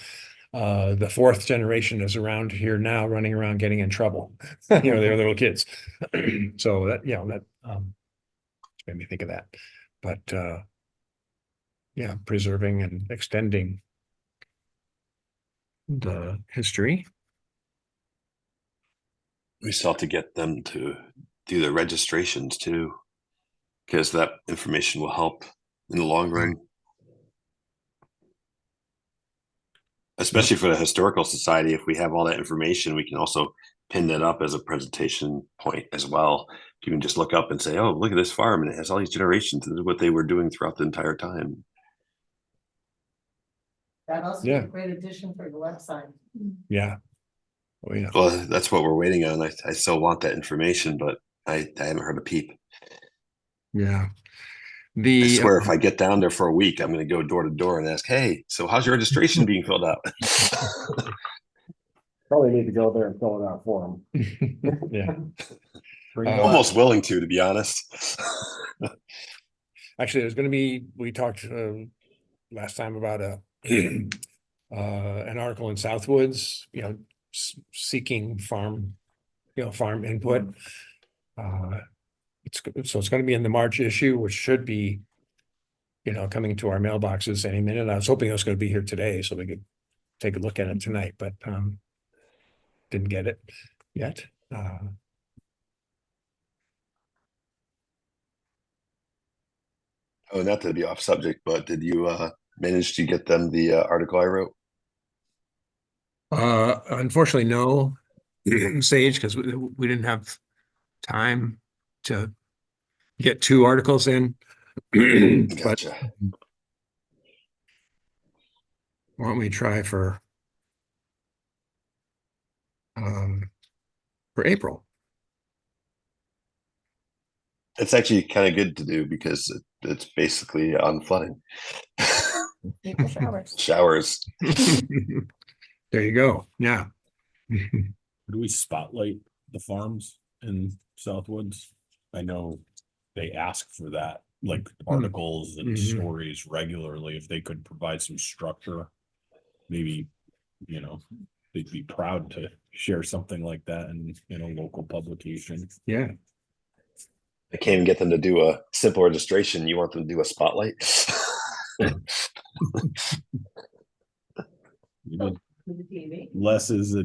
The 4th generation is around here now, running around getting in trouble. They're little kids. So that made me think of that. But yeah, preserving and extending the history. We still have to get them to do the registrations too, because that information will help in the long run. especially for the historical society, if we have all that information, we can also pin that up as a presentation point as well. You can just look up and say, oh, look at this farm and it has all these generations. This is what they were doing throughout the entire time. That also be a Yeah. great addition for the website. Yeah. Oh, yeah. Well, that's what we're waiting on. I still want that information, but I haven't heard a peep. Yeah. I The, swear, if I get down there for a week, I'm going to go door to door and ask, hey, so how's your registration being filled out? Probably need to go there and fill it out for them. yeah. Almost willing to be honest. Actually, there's gonna be, we talked last time about an article in Southwoods, you know, seeking farm, farm input. So it's gonna be in the March issue, which should be, coming to our mailboxes any minute. I was hoping it was gonna be here today so we could take a look at it tonight, but didn't get it yet. Oh, not to be off subject, but did you manage to get them the article I wrote? Unfortunately, no, Sage, because we didn't have time to get 2 articles in. But Gotcha. why don't we try for April? It's actually kind of good to do because it's basically on flooding. April showers. Showers. There you go. Yeah. Do we spotlight the farms in Southwoods? I know they ask for that, like articles and Mhm. stories regularly. If they could provide some structure, maybe, they'd be proud to share something like that in a local publication. Yeah. I can't even get them to do a simple registration. You want them to do a spotlight? Maybe less is a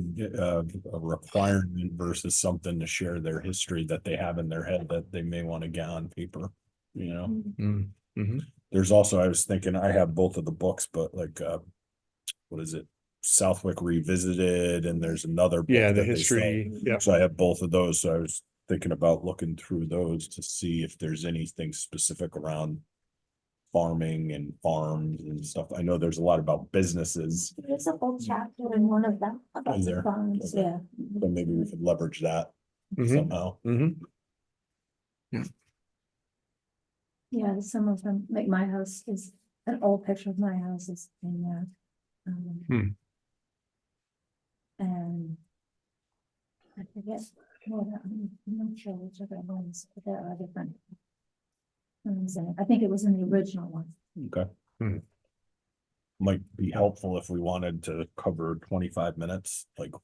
requirement versus something to share their history that they have in their head that they may want to get on paper, Mm-hmm. There's also, I was thinking, I have both of the books, but like, what is it? Southwick Revisited, and there's another. book Yeah, the that they sell. history. Yeah. So I have both of those, so I was thinking about looking through those to see if there's anything specific around farming and farms and stuff. I know there's a lot about businesses, There's a whole chapter in one of them about Is the there? farms, Okay. yeah. but maybe we could leverage that Mhm. somehow. Mm-hmm. Yeah, some of them, like my house is, an old picture of my house is in there. Hmm. And I forget, I'm not sure which other ones, but there are different ones in it. I think it was in the original one. Okay. Hmm. Might be helpful if we wanted to cover 25 minutes, like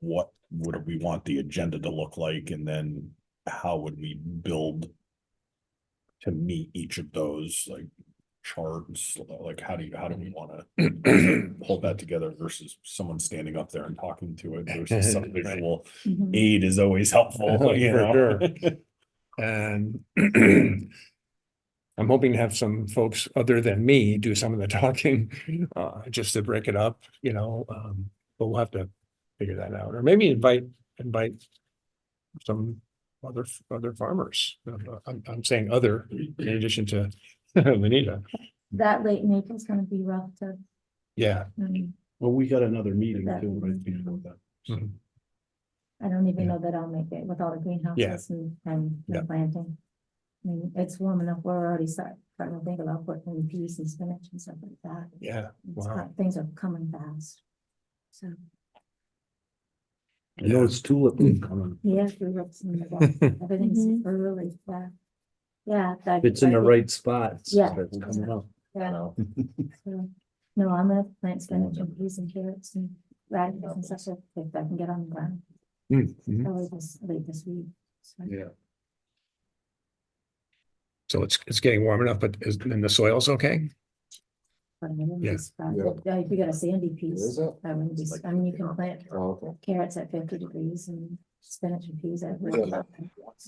what would we want the agenda to look like, and then how would we build to meet each of those, like charts, like how do we want to hold that together versus someone standing up there and talking to it versus some Right. visual Mhm. aid is always helpful, For know? sure. And I'm hoping to have some folks other than me do some of the talking, just to break it up, but we'll have to figure that out, or maybe invite some other farmers. I'm saying other in addition to Lenita. That late in April's gonna be rough to, Yeah. Well, we got another meeting That- too, right before that. Mhm. I don't even Yeah. know that I'll make it with all the greenhouses and Yeah. the planting. I mean, it's warm enough, we're already starting to think about putting peas and spinach and stuff like that. Yeah. It's Wow. Things are coming fast. So, I know it's tulip coming. yeah, everything's Mhm. early, yeah. Yeah. If it's in the right spot. it's Yeah. starting to come out. Yeah. So, no, I'm gonna plant spinach and peas and carrots and radishes and stuff, so if I can get on the ground, Mhm. probably late this week. So, Yeah. So it's getting warm enough, but and the soil's okay? but I wouldn't be Yeah. surprised. Yeah. If you got a sandy piece, Is it? I wouldn't be, I mean, you can plant Oh, okay. carrots at 50 degrees and spinach and peas at. Yeah.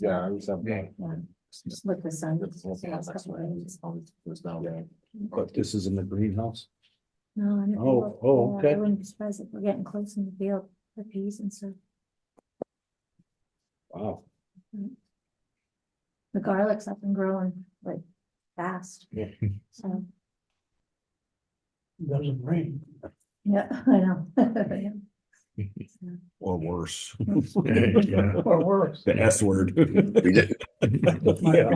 Yeah, I was having. Yeah, just look the sun. the last couple of days. Was down there. But this is in the greenhouse. No, and okay. I wouldn't be surprised if we're getting close in the field for peas and stuff. Wow. The garlic's up and growing like fast. Yeah. So, Doesn't rain. yeah, I know. Or worse, Yeah. Or worse. the S word. We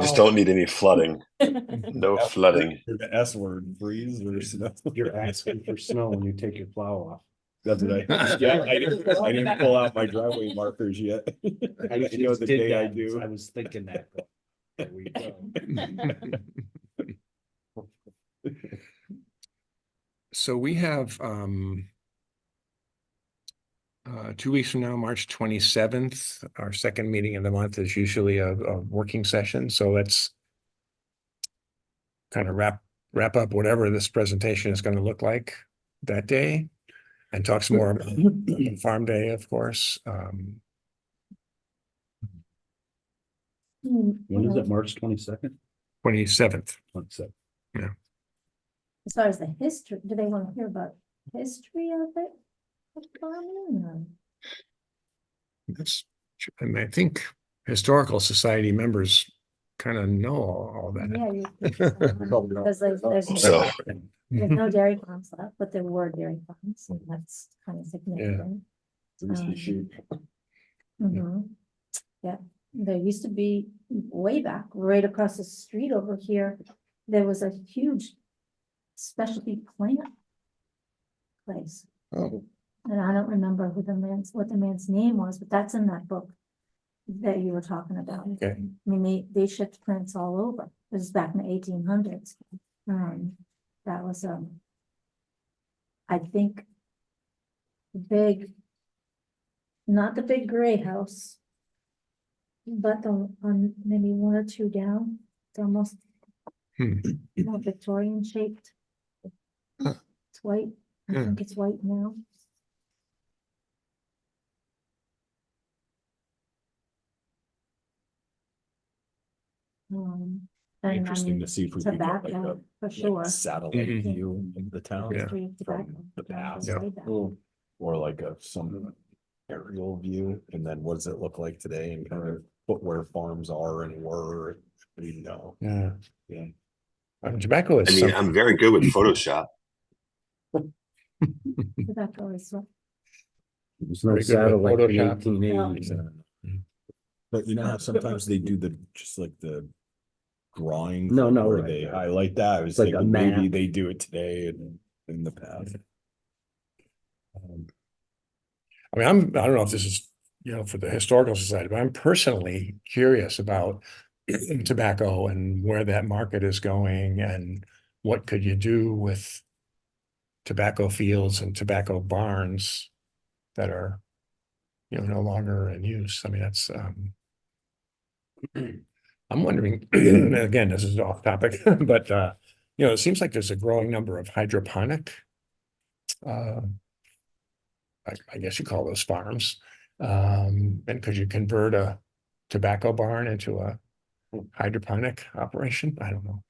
just don't need any flooding. No flooding. The S word, freeze or snow. You're asking for snow when you take your plow off. That's what yeah, I didn't pull out my driveway markers yet. I You know, just the did day I that. do. I was thinking that. but there we go. So we have 2 weeks from now, March 27th, our second meeting of the month is usually a working session, so let's kind of wrap up whatever this presentation is going to look like that day and talk some more about Farm Day, of course. When is it? March 22nd? 27th. 27th. As far as the history, do they want to hear about history of it? Of farming, or- That's, I mean, I think Historical Society members kind of know all that. Yeah, you think so. Probably not. Because there's So- no dairy farms left, but there were dairy farms, and that's kind of significant. Used to be sheep. Mhm. Yeah, there used to be way back, right across the street over here, there was a huge specialty plant place. Oh, And I don't remember what the man's name was, but that's in that book that you were talking about. okay. I mean, they shipped plants all over. It was back in the 1800s. That was, I think, big, not the big gray house, but the on maybe 1 or 2 down. It's almost more Victorian shaped. Huh. It's white. I Yeah. think it's white now. And I Interesting mean, to see if we could get like a tobacco, for like, sure. satellite Mhm. view of the town. Yeah. History of tobacco. From the tobacco past. Yeah. way back. Or like some aerial view, and then what does it look like today and kind of put where farms are and were, you know. Yeah. Yeah. Tobacco is I mean, I'm very good with Photoshop. Tobacco is what. There's no Very good with satellite in Photoshop. 1880s. But you know how sometimes they do just like the drawing. No, where right, they right. highlight that. I was Like a thinking maybe map. they do it today and in the past. I mean, I don't know if this is, for the Historical Society, but I'm personally curious about tobacco and where that market is going and what could you do with tobacco fields and tobacco barns that are, no longer in use. I mean, that's, I'm wondering, and again, this is off topic, but, it seems like there's a growing number of hydroponic, I guess you call those farms. And could you convert a tobacco barn into a hydroponic operation? I don't know.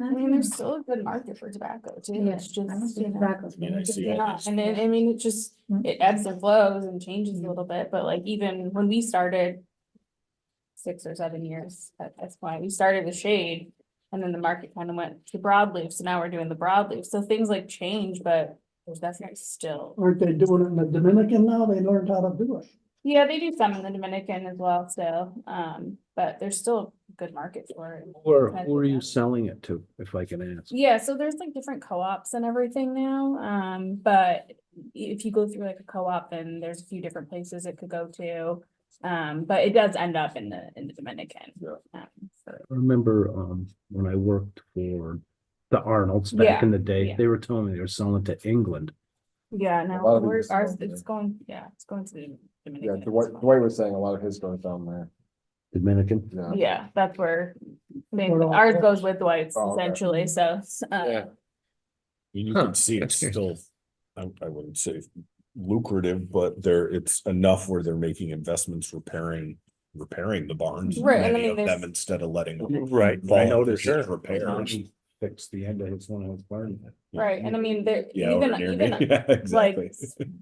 I mean, there's still a good market for tobacco too. Yeah, It's just, I don't think you know. tobacco's Yeah, I really see good. all Yeah, this. and then, I mean, it ebbs and flows and changes a little bit, but like even when we started 6 or 7 years at this point, we started the shade and then the market kind of went to broadleaf. So now we're doing the broadleaf. So things like change, but there's definitely still. Aren't they doing it in the Dominican now? They learned how to do it. Yeah, they do some in the Dominican as well still, but there's still a good market for it. Who are you selling it to, if I can ask? Yeah, so there's like different co-ops and everything now, but if you go through like a co-op, then there's a few different places it could go to. But it does end up in the Dominican. So- I remember, when I worked for the Arnolds back Yeah, in the day, yeah. they were telling me they were selling it to England. Yeah, A no, lot of ours, these- it's going to the Yeah, Dominican. Dwight was saying a lot of his goes down there. Dominican. Yeah. Yeah, that's where, Where all- ours goes with Dwight's Oh, okay. essentially, so. Yeah. You Huh, can see it's that's still, I wouldn't say lucrative, but it's enough where they're making investments repairing the barns. Right, and I many mean, of them there's- instead of letting. Right, I fall know into there's sure. repairs. fix the end of his one of his barn. Right, and I mean, there, Yeah, over near me. Yeah, like, exactly.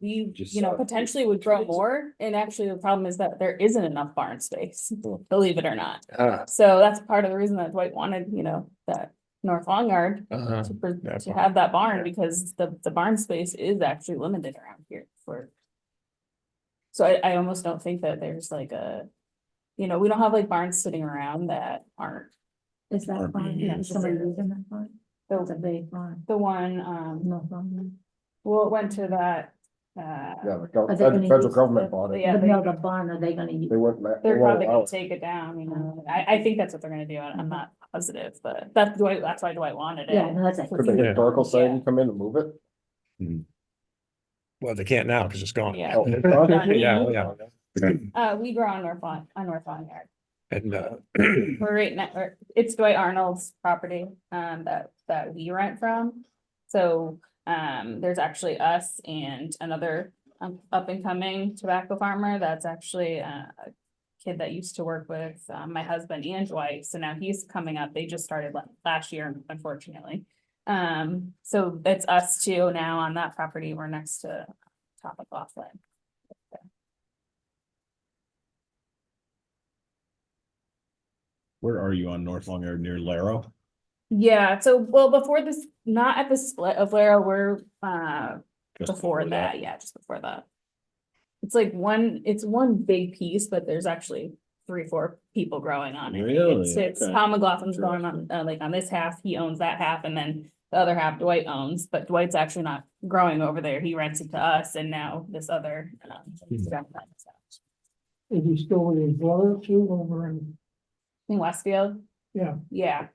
we, Just you know, saw it. potentially would grow more, and actually the problem is that there isn't enough barn space, believe it or not. Ah, So that's part of the reason that Dwight wanted, you know, that North Lawn Yard uh-huh. to That have that barn, because the barn space is actually limited around here for. So I almost don't think that there's like a, you know, we don't have like barns sitting around that aren't, Is that fine? Yeah. Is somebody using that fine? It's a the, big fine. the one, No fine. well, it went to that, Yeah, Are they gonna federal use government bought it. Yeah, But they- no, the barn, are they gonna use? They wouldn't. let- they they're won't probably allow gonna it. take it down, you know, I think that's what they're gonna do, I'm not positive, but that's Dwight, that's why Dwight wanted it. Yeah, no, that's it. Could the Yeah. historical society come in and move it? Well, they can't now because it's gone. Yeah. Oh, it's gone? Yeah, yeah. We grow on North Lawn Yard. And, We're right now, it's Dwight Arnold's property, that we rent from. So, there's actually us and another up and coming tobacco farmer that's actually a kid that used to work with, my husband and Dwight. So now he's coming up. They just started last year, unfortunately. So it's us two now on that property. We're next to Top of Laughlin. Where are you on North Long Yard near Laro? Yeah, so, well, before this, not at the split of Lara, we're, Just before that, yeah, just before that. It's like it's one big piece, but there's actually 3-4 people growing on it. Really? It's Okay. Tom McLaughlin's going on, like on this half, he owns that half, and then the other half Dwight owns, but Dwight's actually not growing over there, he rents it to us, and now this other. Is he still with his brother too over in, In Westfield, yeah, yeah,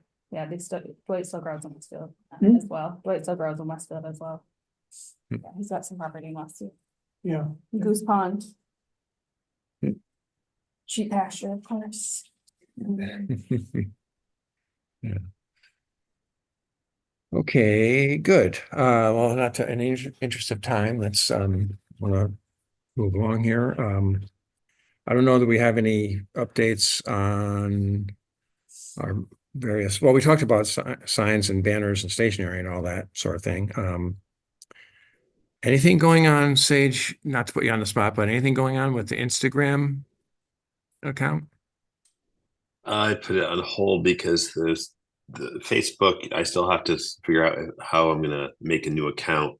Dwight still grows in Westfield Hmm? as well, Dwight still grows in Westfield as well. Hmm. Yeah, he's got some property in Westfield. yeah. Goose Pond. Hmm. Sheep pasture, of course. Yeah. Okay, good. Well, not to any interest of time, let's wanna move along here. I don't know that we have any updates on our various, well, we talked about signs and banners and stationery and all that sort of thing. Anything going on, Sage, not to put you on the spot, but anything going on with the Instagram account? I put it on hold because there's the Facebook, I still have to figure out how I'm gonna make a new account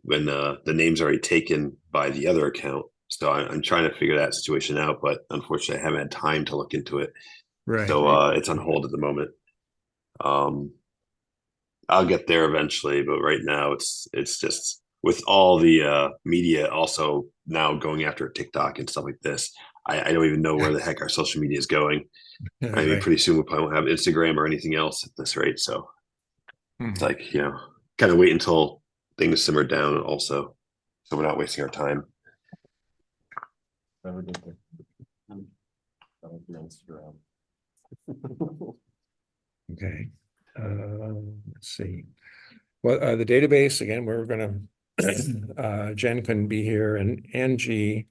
when the name's already taken by the other account. So I'm trying to figure that situation out, but unfortunately I haven't had time to look into it. Right. So it's on hold at the moment. I'll get there eventually, but right now it's just with all the media also now going after TikTok and stuff like this. I don't even know where the heck our social media is going. I mean, Right. pretty soon we probably won't have Instagram or anything else at this rate. So Hmm. it's like, you know, kind of wait until things simmer down also. So we're not wasting our time. Never did that. That would be Instagram. Okay, let's see. Well, the database, again, we're gonna, Jen couldn't be here and Angie.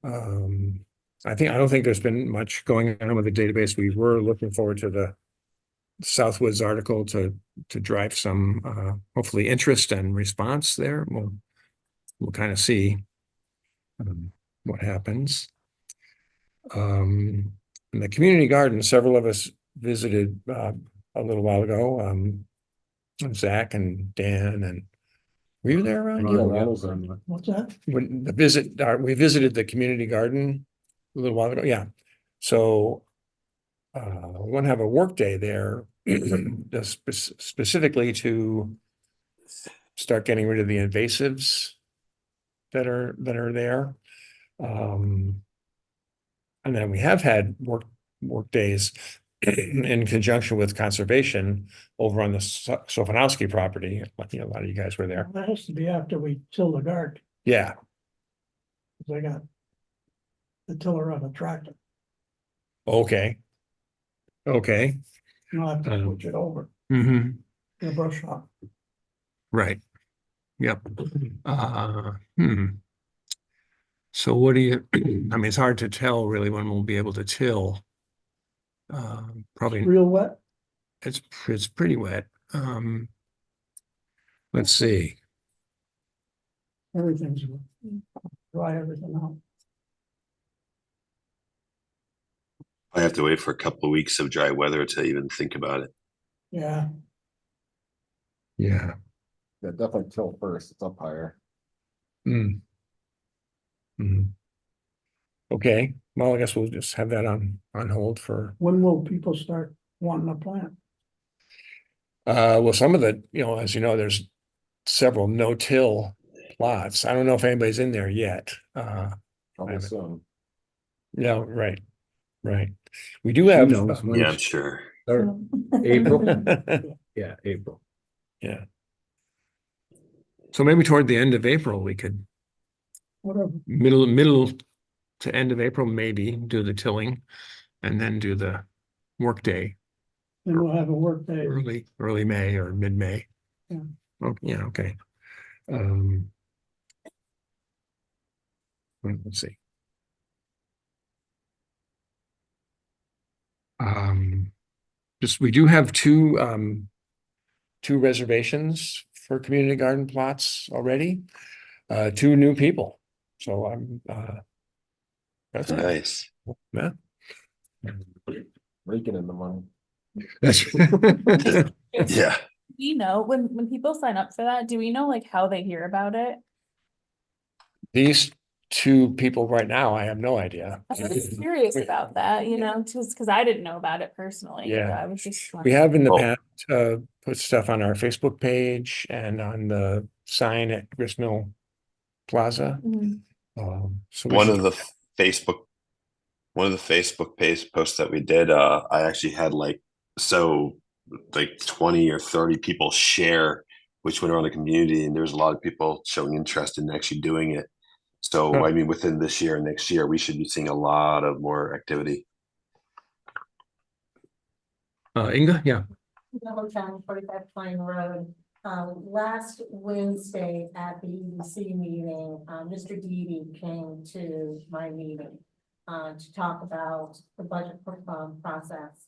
I don't think there's been much going on with the database. We were looking forward to the Southwoods article to drive some, hopefully interest and response there. We'll kind of see what happens. In the community garden, several of us visited a little while ago. Zach and Dan and were you there, Ron? Yeah, that was, What's that? When we visited the community garden a little while ago, yeah. So we want to have a work day there just specifically to start getting rid of the invasives that are there. And then we have had work days in conjunction with conservation over on the Sofanowski property. A lot of you guys were there. That has to be after we till the garden, Yeah, 'cause I got the tiller on the tractor, okay. Okay. you'll have to switch it over Mm-hmm. to the brush hog. Right. Yep. So what do you, I mean, it's hard to tell really when we'll be able to till. Probably, Real wet, it's pretty wet. Let's see. Everything's dry everything out. I have to wait for a couple of weeks of dry weather to even think about it. Yeah, Yeah. Yeah, definitely till first, it's up higher. Mm. Mm. Okay, well, I guess we'll just have that on hold for, when will people start wanting to plant? well, some of the, as you know, there's several no-till plots. I don't know if anybody's in there yet. Probably haven't. soon. Yeah, right, right. We do have. knows? Yeah, I'm sure. Or April? Yeah, April. Yeah. So maybe toward the end of April, we could, Whatever, middle to end of April, maybe do the tilling and then do the workday then we'll have a work day. early May or mid-May. Yeah. Oh, yeah, okay. Let's see. Just, we do have two reservations for community garden plots already. Two new people. So I'm, that's nice. Nice. Yeah. Raking in the money. That's. Yeah. You know, when people sign up for that, do we know like how they hear about it? These two people right now, I have no idea. I was curious about that, just because I didn't know about it personally. Yeah. So I was just. We have in the Oh. past, put stuff on our Facebook page and on the sign at Gristmill Plaza. Mhm. So One of the Facebook page posts that we did, I actually had like 20 or 30 people share, which went around the community, and there's a lot of people showing interest in actually doing it. So, Huh. I mean, within this year and next year, we should be seeing a lot of more activity. Inga, yeah. The hotel, 45 Pine Road. Last Wednesday at the EDC meeting, Mr. Deedy came to my meeting to talk about the budget process.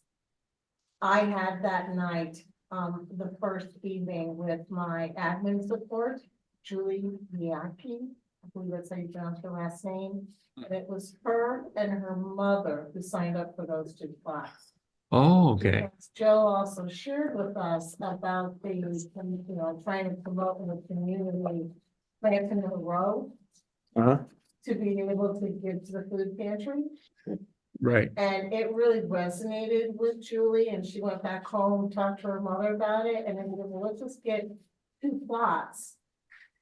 I had that night, the first evening with my admin support, Julie Miaki. I believe that's how you pronounce her last name. And it was her and her mother who signed up for those two spots. Oh, okay. Because Joe also shared with us about the, trying to promote in the community, plants in a row Uh-huh. to be able to give to the food pantry. Right. And it really resonated with Julie, and she went back home, talked to her mother about it, and then we said, well, let's just get 2 plots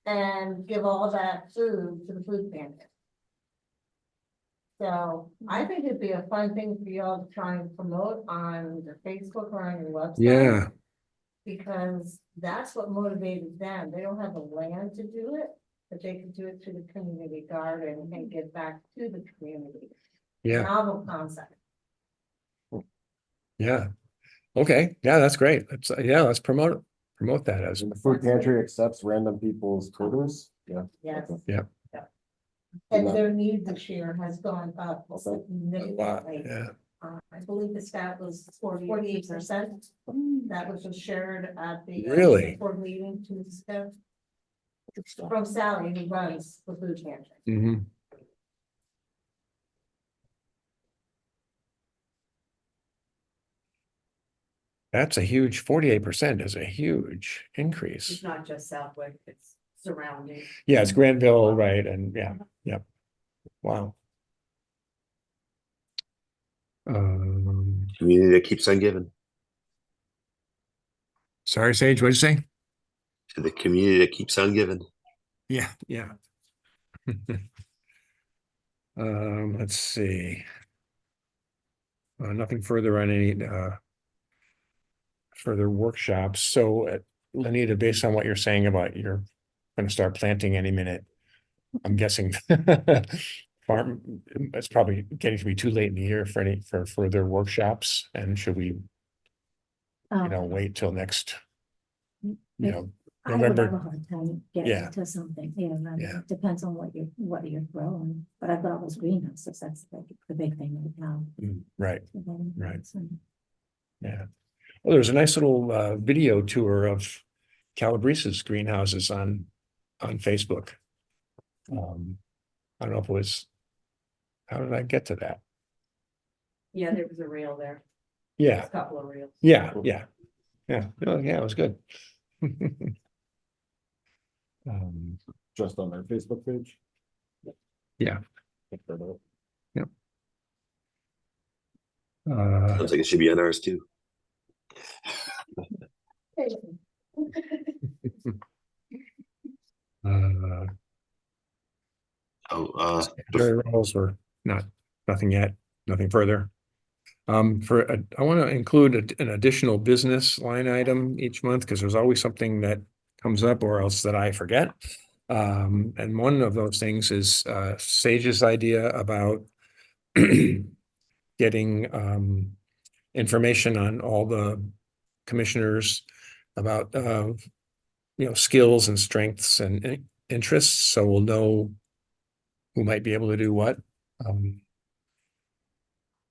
and give all that food to the food pantry. So I think it'd be a fun thing for y'all to try and promote on your Facebook or on your website. Yeah. Because that's what motivated them. They don't have the land to do it, but they could do it through the community garden and give back to the community. Yeah. Novel concept. Yeah. Okay. Yeah, that's great. Let's promote that as. And the food pantry accepts random people's produce, yeah. Yes. Okay. Yeah. And their need this year has gone up A lot. significantly. Yeah. I believe the stat was 48%. That was just shared at the. Really? Board meeting 2 weeks ago. From Sally, who runs the food pantry. Mm-hmm. That's a huge, 48% is a huge increase. It's not just Southwick, it's surrounding. Yeah, it's Granville, right, and yeah. Wow. Community that keeps on giving. Sorry, Sage, what'd you say? To the community that keeps on giving. Yeah. Let's see. Nothing further on any further workshops. So, Lenita, based on what you're saying about you're going to start planting any minute, I'm guessing it's probably getting to be too late in the year for further workshops. And should we, wait till next, I would have a November? hard time Yeah. getting to something, Yeah. it depends on what you're growing, but I've got all those greenhouses, that's the big thing right now. Right. So then, Right. so- Yeah. Well, there's a nice little video tour of Calabrese's greenhouses on Facebook. I don't know if it was, how did I get to that? Yeah, there was a reel there, Yeah, couple of reels. yeah. Oh, yeah, it was good. Just on their Facebook page. Yeah. Check that out. Sounds like it should be on ours too. Uh, Oh, Jerry roles were nothing yet, nothing further. I want to include an additional business line item each month because there's always something that comes up or else that I forget. And one of those things is Sage's idea about getting information on all the commissioners about skills and strengths and interests, so we'll know who might be able to do what.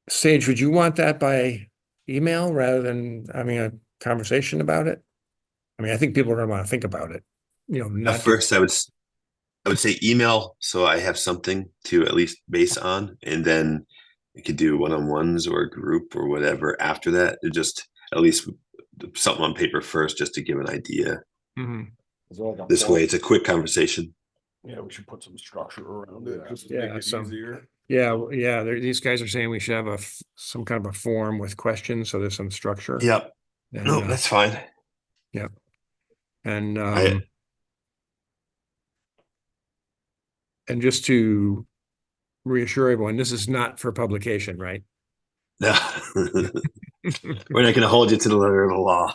Sage, would you want that by email rather than having a conversation about it? I mean, I think people are gonna want to think about it, at not. first I would say email, so I have something to at least base on, and then we could do one-on-ones or a group or whatever after that. It just at least something on paper first, just to give an idea. Mhm. Is there like a This form? way, it's a quick conversation. Yeah, we should put some structure around it, just to Yeah, make it some- easier. Yeah, these guys are saying we should have some kind of a form with questions, so there's some structure. Yep. And, No, that's fine. and I- and just to reassure everyone, this is not for publication, right? No. We're not going to hold you to the letter of the law.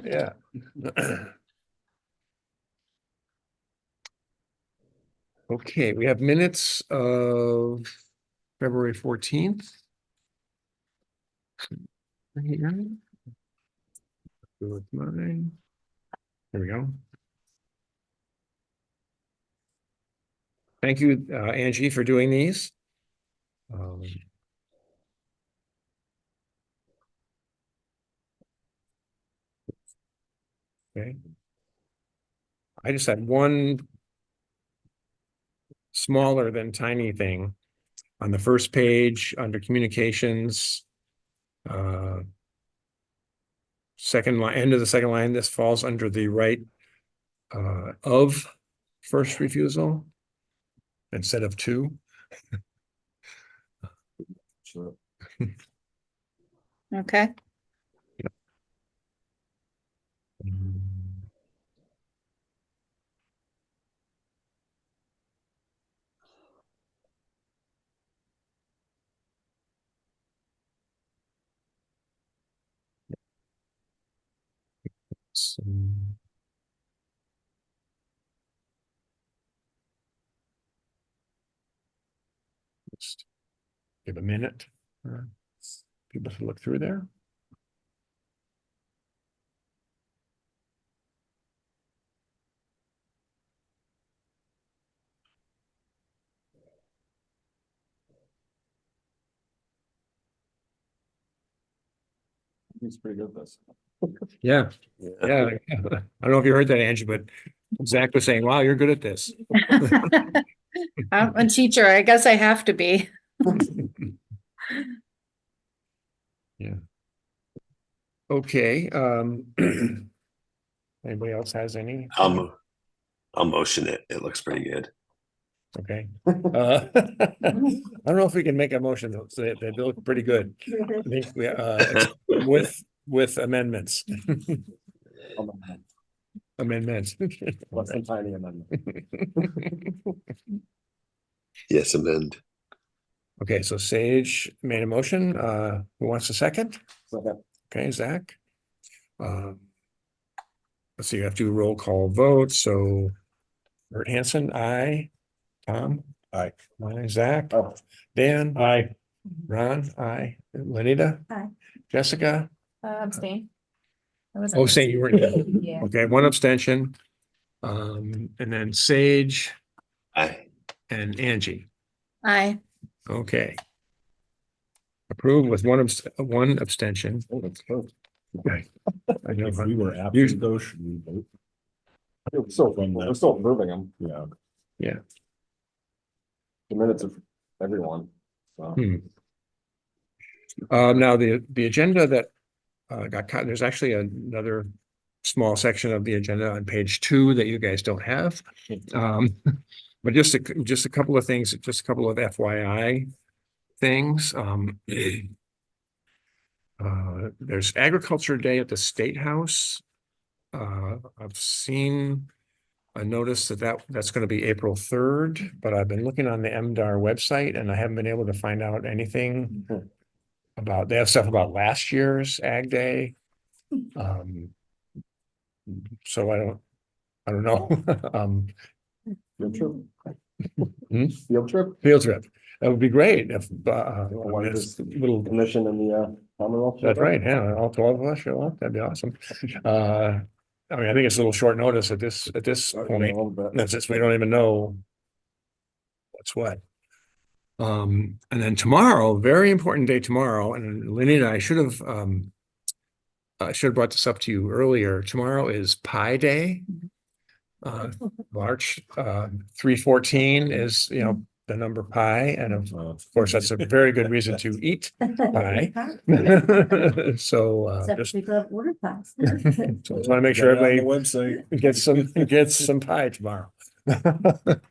Yeah. Okay, we have minutes of February 14th. Here. Go with mine. There we go. Thank you, Angie, for doing these. Okay. I just had one smaller than tiny thing on the first page under communications. Second line, end of the second line, this falls under the right of first refusal instead of to. Sure. Okay. So, just give a minute for people to look through there. He's pretty good at this. Yeah. I don't know if you heard that, Angie, but Zach was saying, wow, you're good at this. I'm a teacher. I guess I have to be. Yeah. Okay, anybody else has any? I'll motion it. It looks pretty good. Okay. I don't know if we can make a motion, though. They look pretty good. I think we, with amendments. Amendments. Less than tiny amendment. Yes, amend. Okay, so Sage made a motion. Who wants a second? So Okay, Zach. Let's see, you have to do a roll call vote. So Bert Hanson, aye. Tom? Aye. Aye. Zach? Oh. Dan? Aye. Ron? Aye. Lenita? Aye. Jessica? Abstain. I wasn't- Oh, say you weren't. Yeah. Okay, one abstention. And then Sage Aye. and Angie. Aye. Okay. approved with one abstention. Oh, that's good. I know, If we were You- absent though, should we vote? We're still approving them. Yeah. The minutes of everyone. So. Now the agenda that got cut, there's actually another small section of the agenda on page 2 that you guys don't have. But just a couple of things, just a couple of FYI things. There's Agriculture Day at the State House. I've seen a notice that's going to be April 3rd, but I've been looking on the MDR website and I haven't been able to find out anything about, they have stuff about last year's Ag Day. So I don't know. Field trip. Hmm? Field trip. Field trip. That would be great if, Why this this little, commission in the Commonwealth. that's right, yeah, all 12 of us show up, that'd be awesome. I mean, I think it's a little short notice at this point. That's just, we don't even know what's what. And then tomorrow, very important day tomorrow, and Lenny and I should have brought this up to you earlier. Tomorrow is Pi Day. March 314 is, the number pi, and of course, that's a very good reason to eat pie. So Except just people have ordered pies. so just want to make sure everybody Website. gets some pie tomorrow. That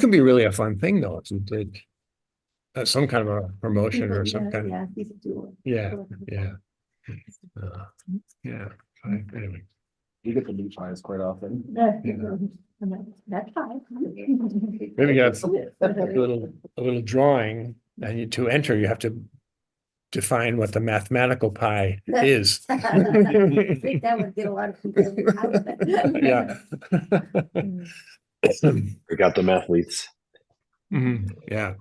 could be really a fun thing, though, if you did some kind of a promotion or some kind of, Yeah, people do it. yeah. Anyway, We get the meat pies quite often. That's fine. maybe you have a little drawing, and to enter, you have to define what the mathematical pi is. I think that would get a lot of people out of it. Yeah. We got them athletes. Yeah.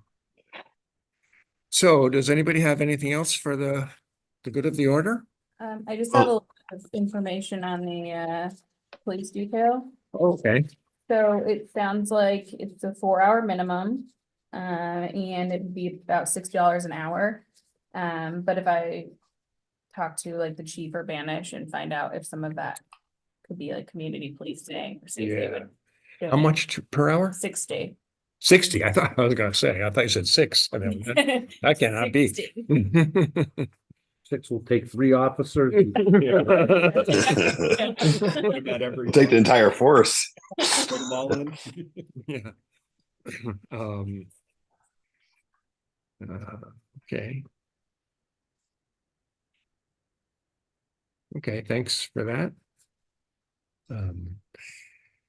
So does anybody have anything else for the good of the order? I just have a lot of information on the police detail. Okay. So it sounds like it's a 4-hour minimum, and it'd be about $60 an hour. But if I talk to like the chief or Banish and find out if some of that could be like community policing, or see if they Yeah. would. How much per hour? 60. 60. I thought you said 6. I mean, that cannot be. 60. 6 will take 3 officers. Take the entire force. Yeah. Okay. Okay, thanks for that.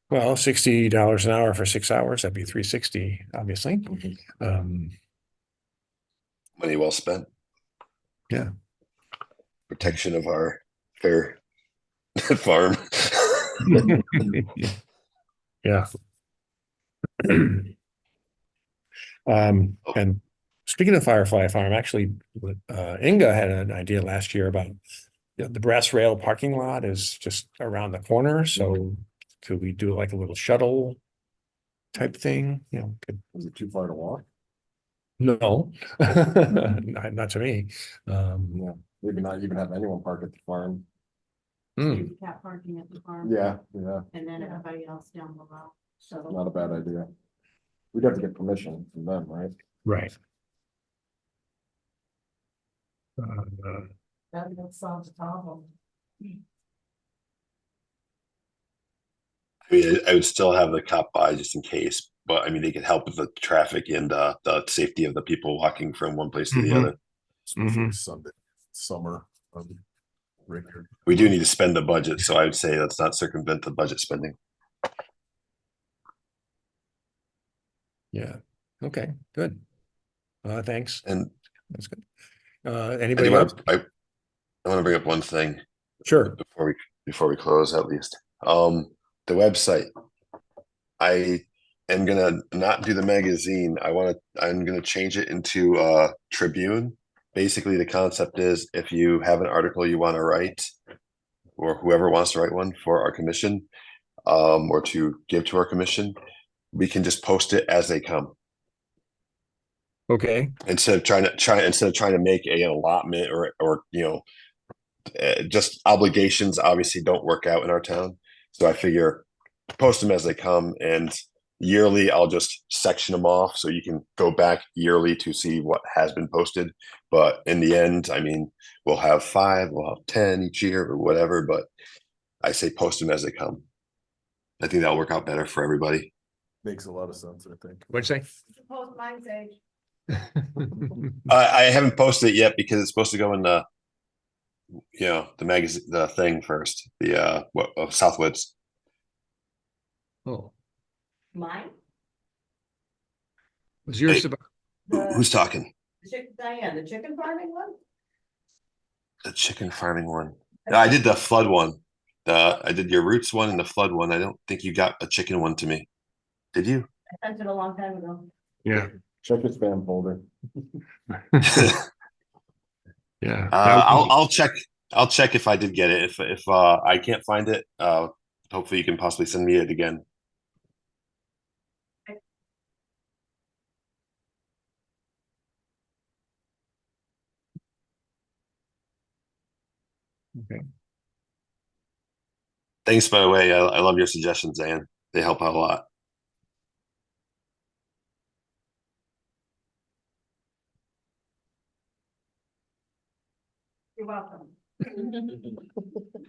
Well, $60 an hour for 6 hours, that'd be $360, obviously. Money well spent. Yeah. Protection of our fair farm. Yeah. And speaking of Firefly Farm, actually, Inga had an idea last year about the brass rail parking lot is just around the corner, so could we do like a little shuttle type thing? Is it too far to walk? No, not to me. Yeah, maybe not even have anyone park at the farm. Handicap parking at the farm. Yeah, And then everybody else down below. So not a bad idea. We'd have to get permission from them, right? Right. That solves the problem. I mean, I would still have the cop by just in case, but I mean, they could help with the traffic and the safety of the people walking from one place to the Mhm. other. Sunday, summer. Richard. We do need to spend the budget, so I would say let's not circumvent the budget spending. Yeah, okay, good. Thanks, And that's good. I Anybody do else? want to, I want to bring up one thing Sure. before we close at least. The website. I am gonna not do the magazine. I'm gonna change it into Tribune. Basically, the concept is if you have an article you want to write, or whoever wants to write one for our commission, or to give to our commission, we can just post it as they come. Okay, instead of trying to make a allotment or just obligations obviously don't work out in our town. So I figure post them as they come, and yearly I'll just section them off so you can go back yearly to see what has been posted. But in the end, I mean, we'll have 5, we'll have 10 each year or whatever, but I say post them as they come. I think that'll work out better for everybody. Makes a lot of sense, I think. what'd you Post mine, Sage. say? I haven't posted it yet because it's supposed to go in the the magazine, the thing first, the Southwoods. Oh, Mine? was yours Hey. about? Who's talking? Diane, the chicken farming one? The chicken farming one. No, I did the flood one. I did your roots one and the flood one. I don't think you got a chicken one to me. Did you? I sent it a long time ago. Yeah, Check your spam folder. yeah. I'll check. I'll check if I did get it. If I can't find it, hopefully you can possibly send me it again. Okay. Thanks, by the way. I love your suggestions, Ann. They help out a lot. You're welcome.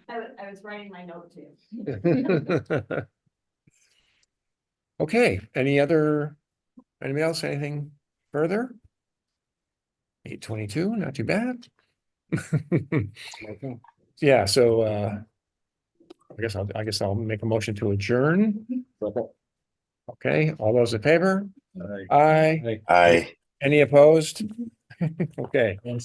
I was writing my note too. Okay, anybody else, anything further? 8:22, not too bad. Yeah, so I guess I'll make a motion to adjourn. Okay. Okay, all those in favor? All right. Aye. I Any opposed? Okay.